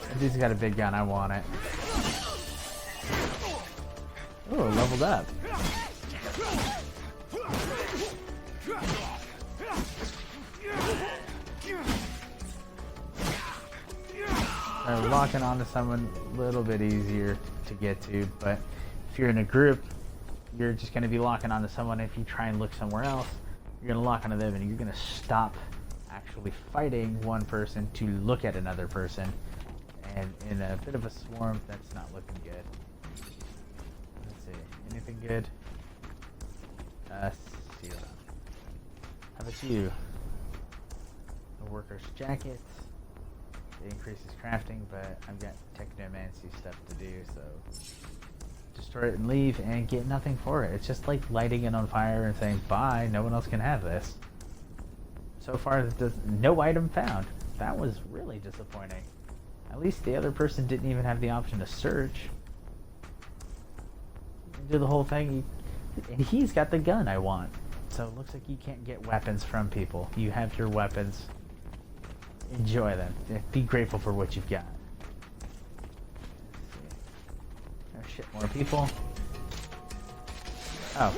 That dude's got a big gun, I want it. Oh, leveled up. Locking onto someone a little bit easier to get to, but if you're in a group, you're just going to be locking onto someone. If you try and look somewhere else, you're going to lock onto them and you're going to stop actually fighting one person to look at another person, and in a bit of a swarm, that's not looking good. Let's see, anything good? Zero. How about you? A worker's jacket. It increases crafting, but I've got Technomancer stuff to do, so destroy it and leave and get nothing for it. It's just like lighting it on fire and saying bye, no one else can have this. So far, no item found. That was really disappointing. At least the other person didn't even have the option to search. Do the whole thing, and he's got the gun I want. So it looks like you can't get weapons from people. You have your weapons. Enjoy them. Be grateful for what you've got. Oh shit, more people. Oh.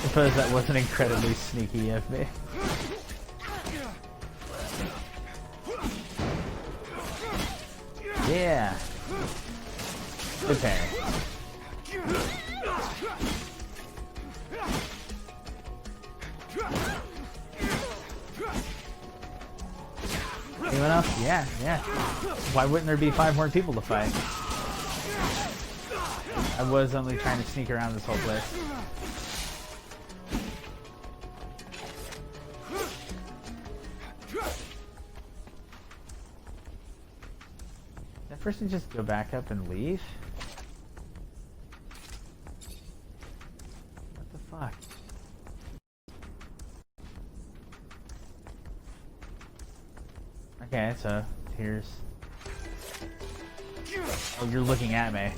Suppose that wasn't incredibly sneaky of me. Yeah. Good parry. Anyone else? Yeah. Why wouldn't there be 5 more people to fight? I was only trying to sneak around this whole place. That person just go back up and leave? What the fuck? Okay, so here's... Oh, you're looking at me.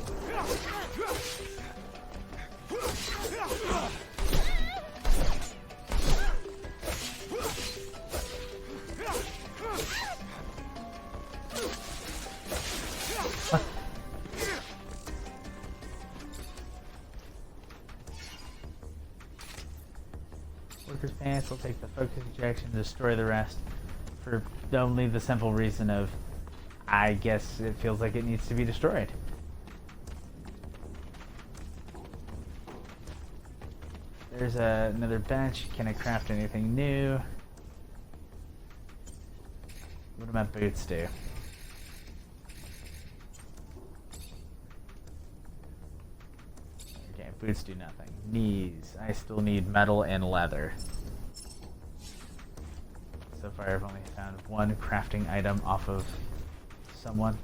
Worker's pants will take the focus ejection to destroy the rest. For only the simple reason of, I guess it feels like it needs to be destroyed. There's another bench. Can I craft anything new? What do my boots do? Okay, Boots do nothing. Knees. I still need metal and leather. So far I've only found one crafting item off of someone.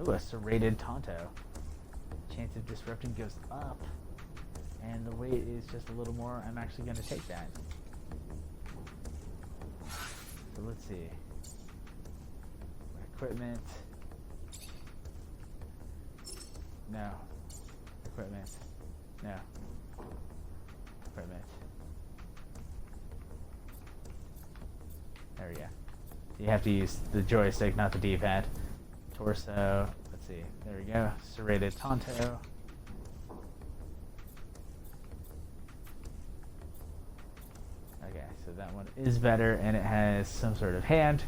Ooh, a serrated Tonto. Chance of disrupting goes up. And the weight is just a little more. I'm actually going to take that. So let's see. Equipment. No. Equipment. No. Equipment. There we go. You have to use the joystick, not the D-pad. Torso. Let's see. There we go. Serrated Tonto. Okay, so that one is better, and it has some sort of hand.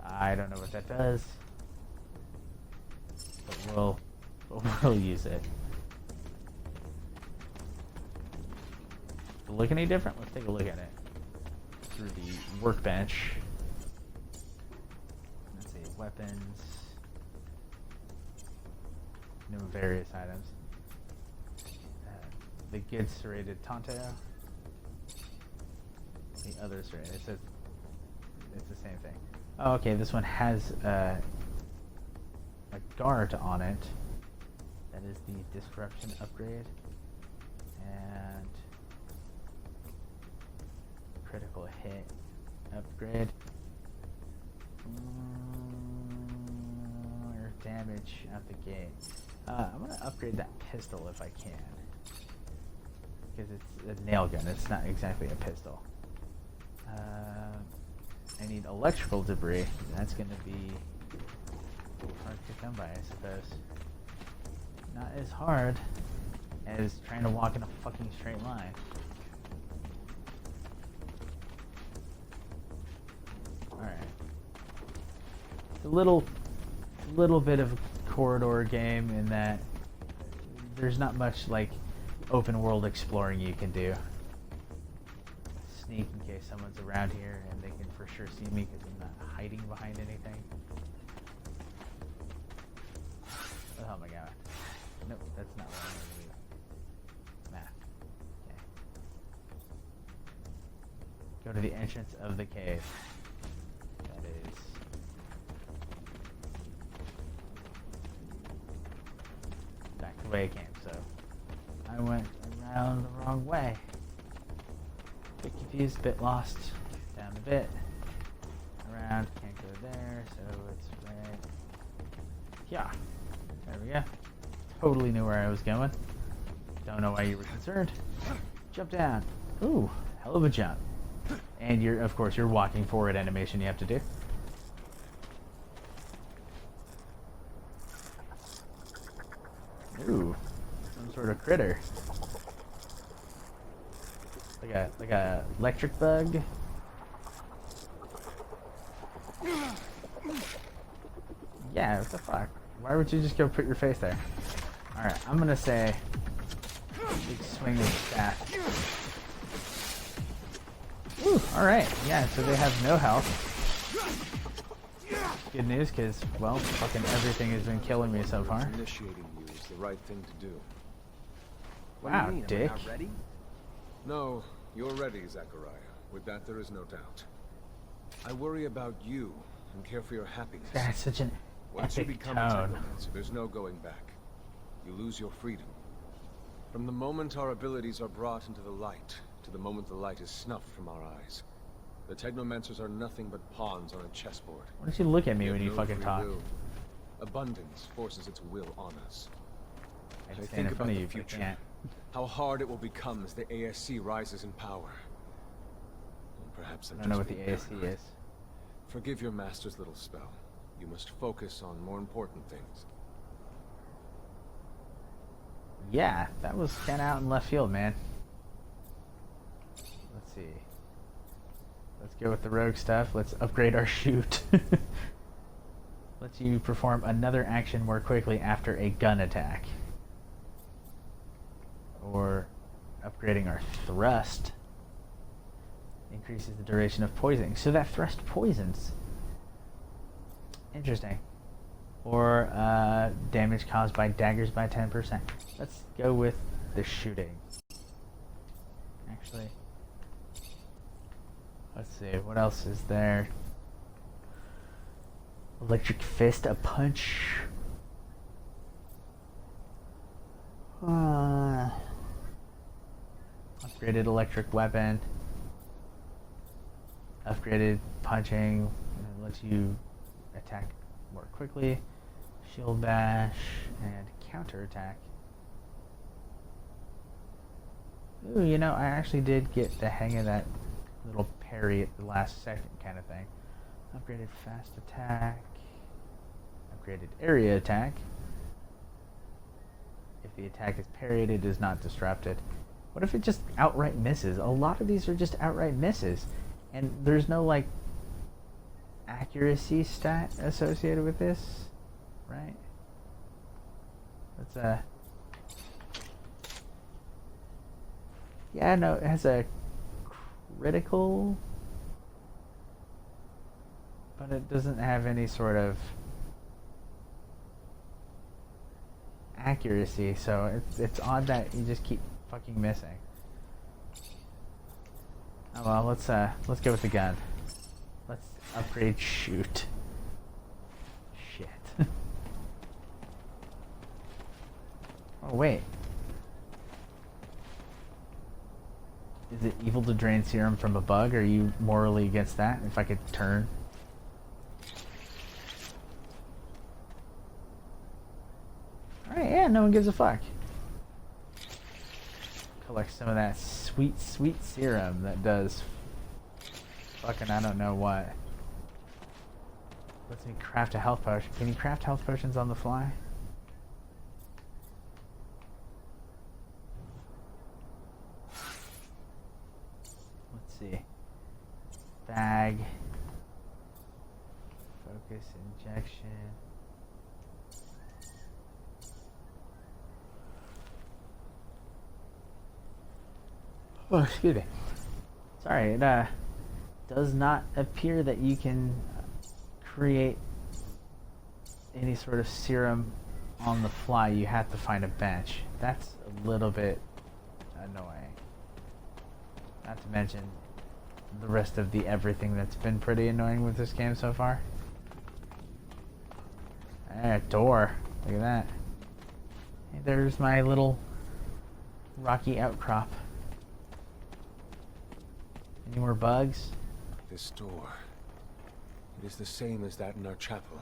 I don't know what that does, but we'll use it. Does it look any different? Let's take a look at it through the workbench. Let's see, weapons, new various items. The good serrated Tonto. The other serrated. It says it's the same thing. Oh, okay, this one has a guard on it. That is the disruption upgrade. And critical hit upgrade. Or damage out the gate. I'm going to upgrade that pistol if I can. Because it's a nail gun, it's not exactly a pistol. I need electrical debris. That's going to be hard to come by, I suppose. Not as hard as trying to walk in a fucking straight line. Alright. It's a little bit of a corridor game in that there's not much like open world exploring you can do. Sneak in case someone's around here and they can for sure see me because I'm not hiding behind anything. Oh my god. Nope, that's not what I'm going to do. Nah. Okay. Go to the entrance of the cave. That is... back the way I came, so... I went around the wrong way. Bit confused, bit lost. Down a bit. Around, can't go there, so it's right. Yeah. There we go. Totally knew where I was going. Don't know why you were concerned. Jump down. Ooh, hell of a jump. And of course, your walking forward animation you have to do. Ooh, some sort of critter. Like a electric bug. Yeah, what the fuck? Why would you just go put your face there? Alright, I'm gonna say big swing of the staff. Ooh, alright, yeah, so they have no health. Good news, because, well, fucking everything has been killing me so far. Initiating you is the right thing to do. Wow, dick. No, you're ready, Zachariah. With that, there is no doubt. I worry about you and care for your happiness. That's such an Once you epic become tone. a Technomancer, there's no going back. You lose your freedom. From the moment our abilities are brought into the light, to the moment the light is snuffed from our eyes, the Technomancers are nothing but pawns on a chessboard. Why don't you look at me We when have you no fucking free talk? will. Abundance forces its will on us. I'd I stand think in front about of the you, but I future. can't. How hard it will become as the ASC rises in power. Perhaps I don't know what the ASC is. Forgive your master's little spell. You must focus on more important things. Yeah, that was kind of out in left field, man. Let's see. Let's go with the rogue stuff. Let's upgrade our shoot. Lets you perform another action more quickly after a gun attack. Or upgrading our thrust. Increases the duration of poisoning. So that thrust poisons. Interesting. or damage caused by daggers by 10%. Let's go with the shooting. Actually, let's see, what else is there? Electric fist, a punch. Upgraded electric weapon. Upgraded punching. It lets you attack more quickly. Shield bash and counter attack. Ooh, you know, I actually did get the hang of that little parry at the last second kind of thing. Upgraded fast attack. Upgraded area attack. If the attack is parried, it is not disrupted. What if it just outright misses? A lot of these are just outright misses. And there's no, like, accuracy stat associated with this, right? That's yeah, no, it has a critical, but it doesn't have any sort of accuracy, so it's odd that you just keep fucking missing. Oh well, let's go with the gun. Let's upgrade shoot. Shit. Oh wait. Is it evil to drain serum from a bug? Are you morally against that? If I could turn. Alright, yeah, no one gives a fuck. Collect some of that sweet, sweet serum that does fucking I don't know what. Lets me craft a health potion. Can you craft health potions on the fly? Let's see. Bag. Focus injection. Oh, excuse me. Sorry, it does not appear that you can create any sort of serum on the fly. You have to find a bench. That's a little bit annoying. Not to mention the rest of the everything that's been pretty annoying with this game so far. A door. Look at that. Hey, there's my little rocky outcrop. Any more bugs? This door. It is the same as that in our chapel.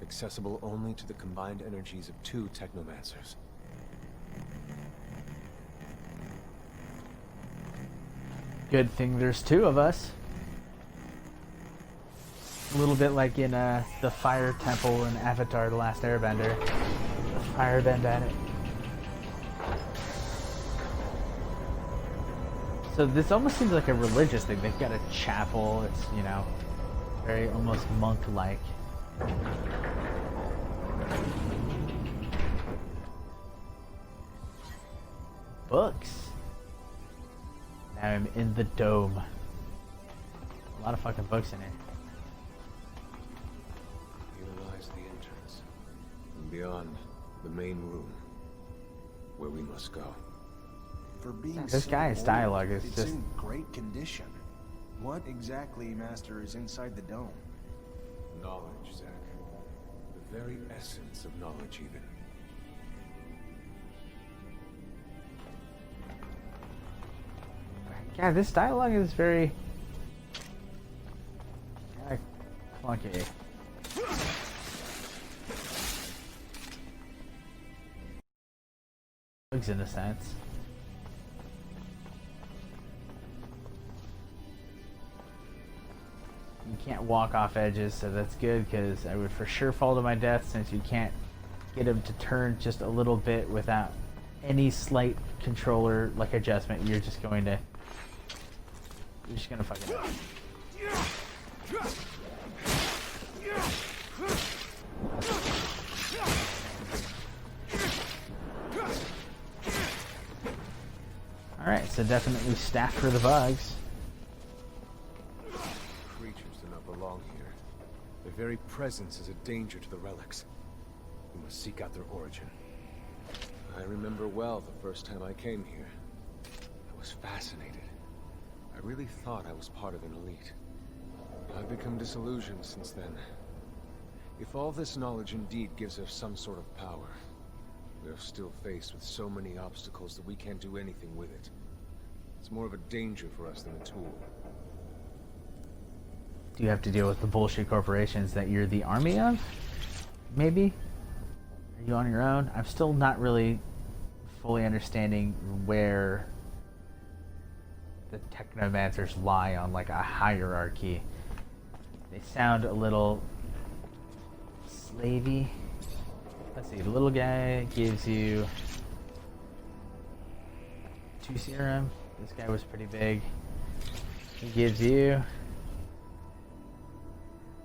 Accessible only to the combined energies of 2 Technomancers. Good thing there's 2 of us. A little bit like in the Fire Temple in Avatar: The Last Airbender. The Fire Bandit. So this almost seems like a religious thing. They've got a chapel. It's, you know, very almost monk-like. Books. Now I'm in the dome. A lot of fucking books in here. Here lies the entrance. And beyond, the main room. Where we must go. For being This so guy's old, dialogue is it's just in great condition. What exactly, Master, is inside the dome? Knowledge, Zack. The very essence of knowledge, even. God, this dialogue is very clunky. Bugs in a sense. You can't walk off edges, so that's good, because I would for sure fall to my death since you can't get him to turn just a little bit without any slight controller like adjustment. You're just going to fucking die. Alright, so definitely staff for the bugs. Creatures do not belong here. Their very presence is a danger to the relics. We must seek out their origin. I remember well the first time I came here. I was fascinated. I really thought I was part of an elite. I've become disillusioned since then. If all this knowledge indeed gives us some sort of power, we're still faced with so many obstacles that we can't do anything with it. It's more of a danger for us than a tool. Do you have to deal with the bullshit corporations that you're the army of? Maybe? Are you on your own? I'm still not really fully understanding where the Technomancers lie on like a hierarchy. They sound a little slavey. Let's see, the little guy gives you 2 serum. This guy was pretty big. He gives you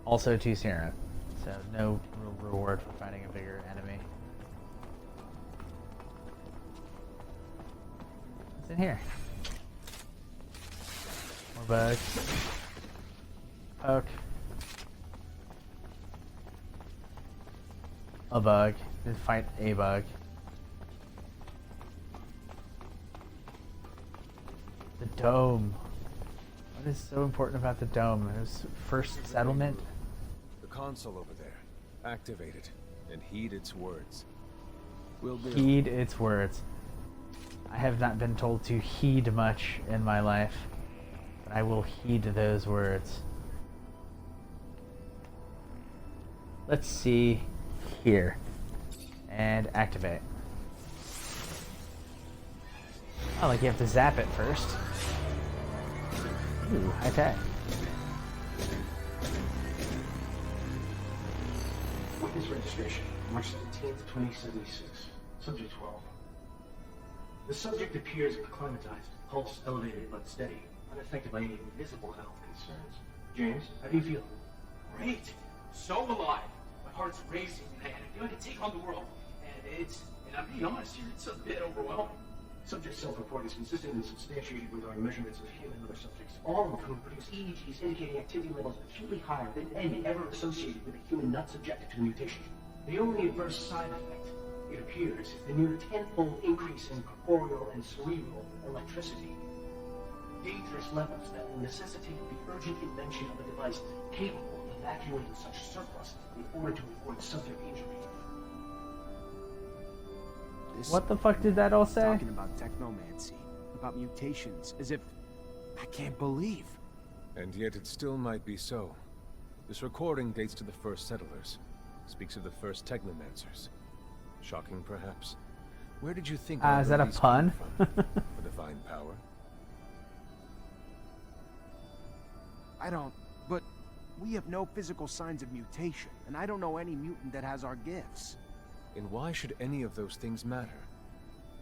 also 2 serum. So no real reward for finding a bigger enemy. What's in here? More bugs. Poke. A bug. Then fight a bug. The dome. What is so important about the dome? It was first settlement. The console over there. Activate it and heed its words. Will do. Heed its words. I have not been told to heed much in my life, but I will heed those words. Let's see here. And activate. Oh, like you have to zap it first. Ooh, high tech. Witness registration, March 17th, 2076. Subject 12. The subject appears acclimatized, pulse elevated but steady, unaffected by any visible health concerns. James, how do you feel? Great! So alive! My heart's racing, man. I feel like I can take on the world. And I'm being honest here, it's a bit overwhelming. Subject self-report is consistent and substantiated with our measurements of him and other subjects, all of whom produce EEGs indicating activity levels acutely higher than any ever associated with a human not subjected to the mutation. The only adverse side effect, it appears, is the near 10-fold increase in corporeal and cerebral electricity. Dangerous levels that will necessitate the urgent invention of a device capable of evacuating such surplus in order to avoid subject injury. What the fuck did that all say? Talking about technomancy, about mutations, as if I can't believe. And yet it still might be so. This recording dates to the first settlers. Speaks of the first Technomancers. Shocking, perhaps. Where did you think is that a pun? A divine power? I don't, but we have no physical signs of mutation, and I don't know any mutant that has our gifts. And why should any of those things matter?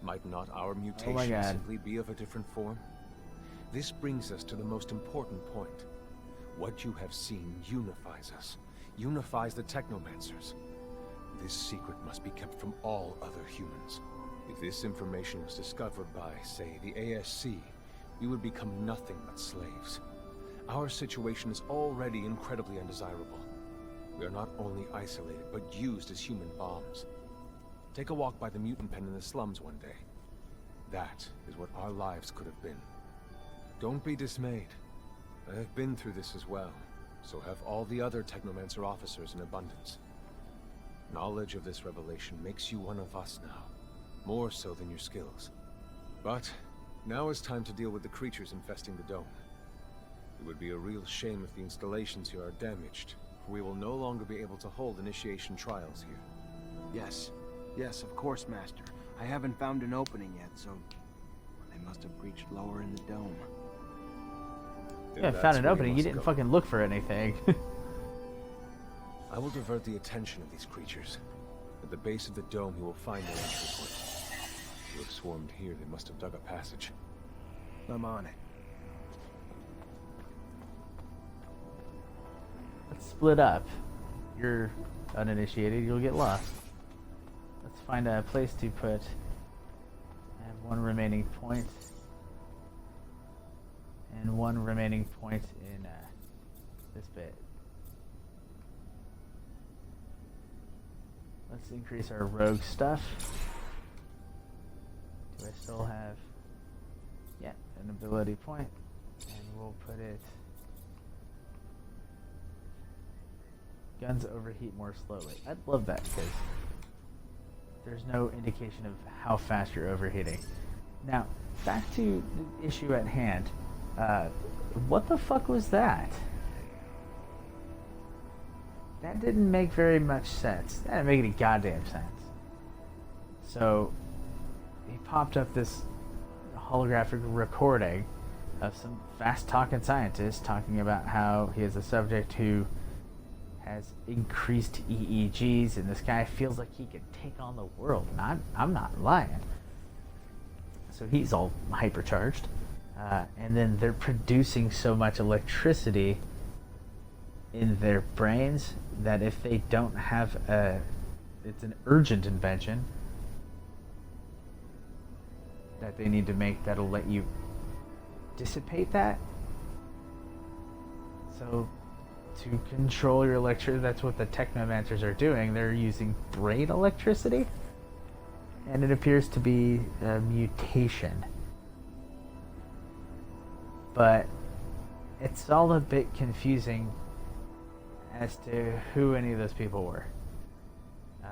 Might not our mutation simply be of a different form? This brings us to the most important point. What you have seen unifies us, unifies the Technomancers. This secret must be kept from all other humans. If this information was discovered by, say, the ASC, we would become nothing but slaves. Our situation is already incredibly undesirable. We are not only isolated, but used as human bombs. Take a walk by the mutant pen in the slums one day. That is what our lives could have been. Don't be dismayed. I have been through this as well, so have all the other Technomancer officers in abundance. Knowledge of this revelation makes you one of us now, more so than your skills. But now is time to deal with the creatures infesting the dome. It would be a real shame if the installations here are damaged, for we will no longer be able to hold initiation trials here. Yes, of course, Master. I haven't found an opening yet, so they must have breached lower in the dome. Yeah, found an opening. You didn't fucking look for anything. I will divert the attention of these creatures. At the base of the dome, you will find their entry point. If you have swarmed here, they must have dug a passage. I'm on it. Let's split up. You're uninitiated, you'll get lost. Let's find a place to put. I have one remaining point. And one remaining point in this bit. Let's increase our rogue stuff. Do I still have... Yeah, an ability point. And we'll put it... Guns overheat more slowly. I'd love that, because there's no indication of how fast you're overheating. Now, back to the issue at hand. What the fuck was that? That didn't make very much sense. That didn't make any goddamn sense. So, he popped up this holographic recording of some fast-talking scientist talking about how he is a subject who has increased EEGs, and this guy feels like he can take on the world. And I'm not lying. So he's all hypercharged. And then they're producing so much electricity in their brains that if they don't have it's an urgent invention that they need to make that'll let you dissipate that. So to control your electricity, that's what the Technomancers are doing. They're using brain electricity, and it appears to be a mutation. But it's all a bit confusing as to who any of those people were.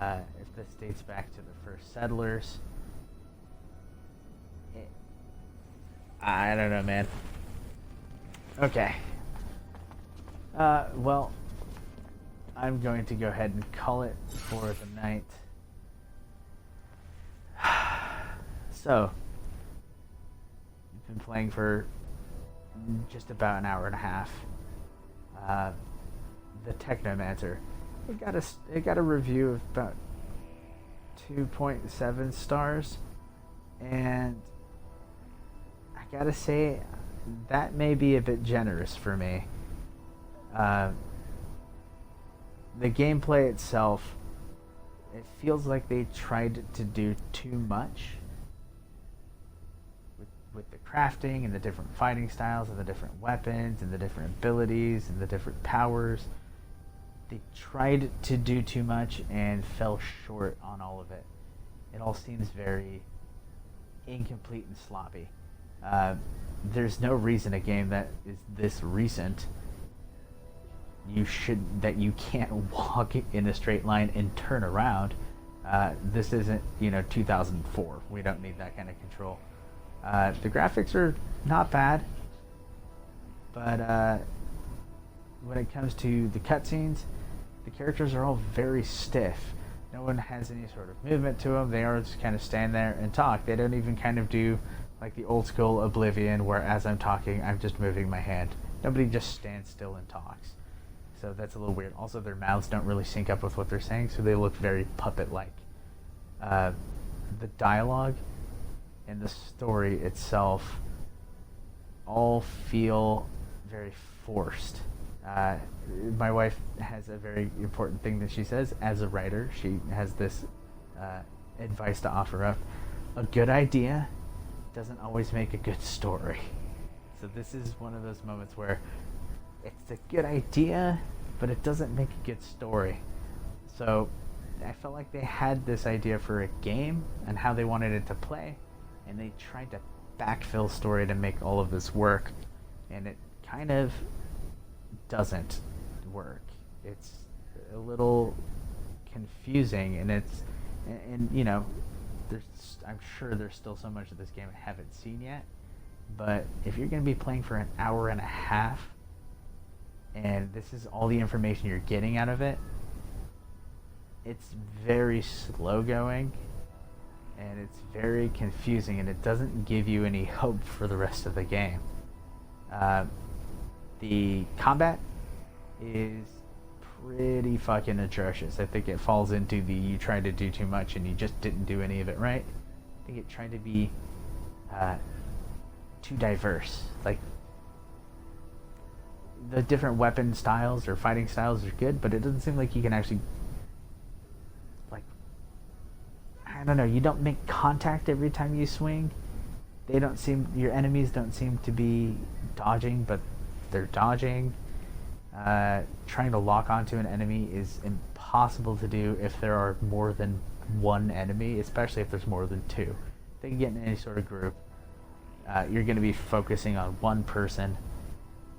If this dates back to the first settlers. I don't know, man. Okay. Well, I'm going to go ahead and call it for the night. So, I've been playing for just about an hour and a half. The Technomancer. It got a review of about 2.7 stars, and I gotta say that may be a bit generous for me. The gameplay itself, it feels like they tried to do too much with the crafting and the different fighting styles and the different weapons and the different abilities and the different powers. They tried to do too much and fell short on all of it. It all seems very incomplete and sloppy. There's no reason a game that is this recent that you can't walk in a straight line and turn around. This isn't 2004. We don't need that kind of control. The graphics are not bad, but when it comes to the cutscenes, the characters are all very stiff. No one has any sort of movement to them. They all just kind of stand there and talk. They don't even kind of do like the old school Oblivion, where as I'm talking, I'm just moving my hand. Nobody just stands still and talks. So that's a little weird. Also, their mouths don't really sync up with what they're saying, so they look very puppet-like. The dialogue and the story itself all feel very forced. My wife has a very important thing that she says. As a writer, she has this advice to offer up. A good idea doesn't always make a good story. So this is one of those moments where it's a good idea, but it doesn't make a good story. So I felt like they had this idea for a game and how they wanted it to play, and they tried to backfill story to make all of this work, and it kind of doesn't work. It's a little confusing, and I'm sure there's still so much of this game I haven't seen yet, but if you're going to be playing for an hour and a half and this is all the information you're getting out of it, it's very slow going and it's very confusing, and it doesn't give you any hope for the rest of the game. The combat is pretty fucking atrocious. I think it falls into you tried to do too much and you just didn't do any of it right. I think it tried to be too diverse. Like, the different weapon styles or fighting styles are good, but it doesn't seem like you can actually, like, I don't know, you don't make contact every time you swing. Your enemies don't seem to be dodging, but they're dodging. Trying to lock onto an enemy is impossible impossible to do if there are more than one enemy, especially if there's more than two. If they can get in any sort of group, you're going to be focusing on one person,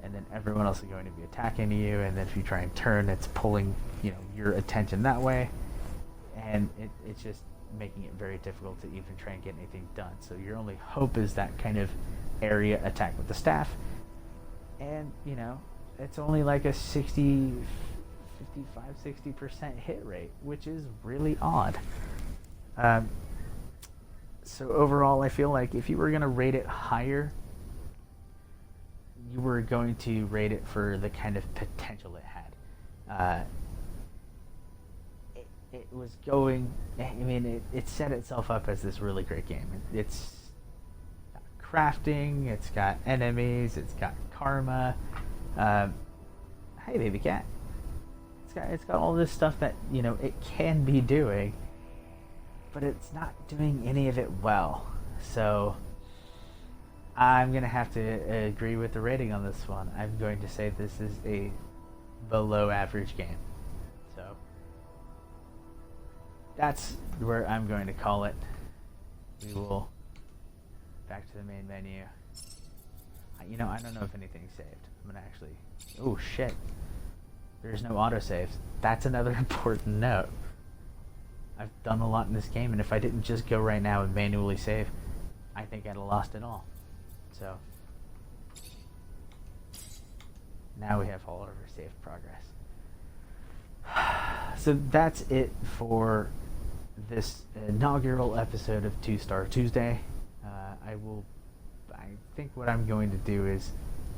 and then everyone else is going to be attacking you, and then if you try and turn, it's pulling, you know, your attention that way, and it's just making it very difficult to even try and get anything done. So your only hope is that kind of area attack with the staff, and, you know, it's only like a 60% hit rate, which is really odd. So overall, I feel like if you were going to rate it higher, you were going to rate it for the kind of potential it had. It was going, I mean, it set itself up as this really great game. It's got crafting, it's got enemies, it's got karma. Hey, baby cat. It's got all this stuff that, you know, it can be doing, but it's not doing any of it well. So I'm gonna have to agree with the rating on this one. I'm going to say this is a below average game. So that's where I'm going to call it. We will back to the main menu. You know, I don't know if anything's saved. I'm gonna actually, oh shit, there's no autosaves. That's another important note. I've done a lot in this game, and if I didn't just go right now and manually save, I think I'd have lost it all. So now we have all of our saved progress. So that's it for this inaugural episode of 2-Star Tuesday. I think what I'm going to do is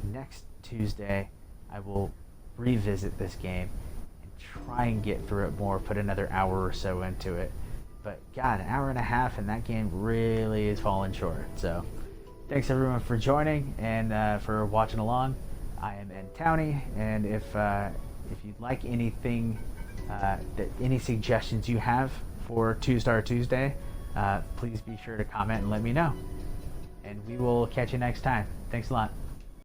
next Tuesday I will revisit this game and try and get through it more, put another hour or so into it. But God, an hour and a half and that game really is falling short. So thanks everyone for joining and for watching along. I am nTowney, and if you'd like anything, any suggestions you have for 2-Star Tuesday, please be sure to comment and let me know. And we will catch you next time. Thanks a lot.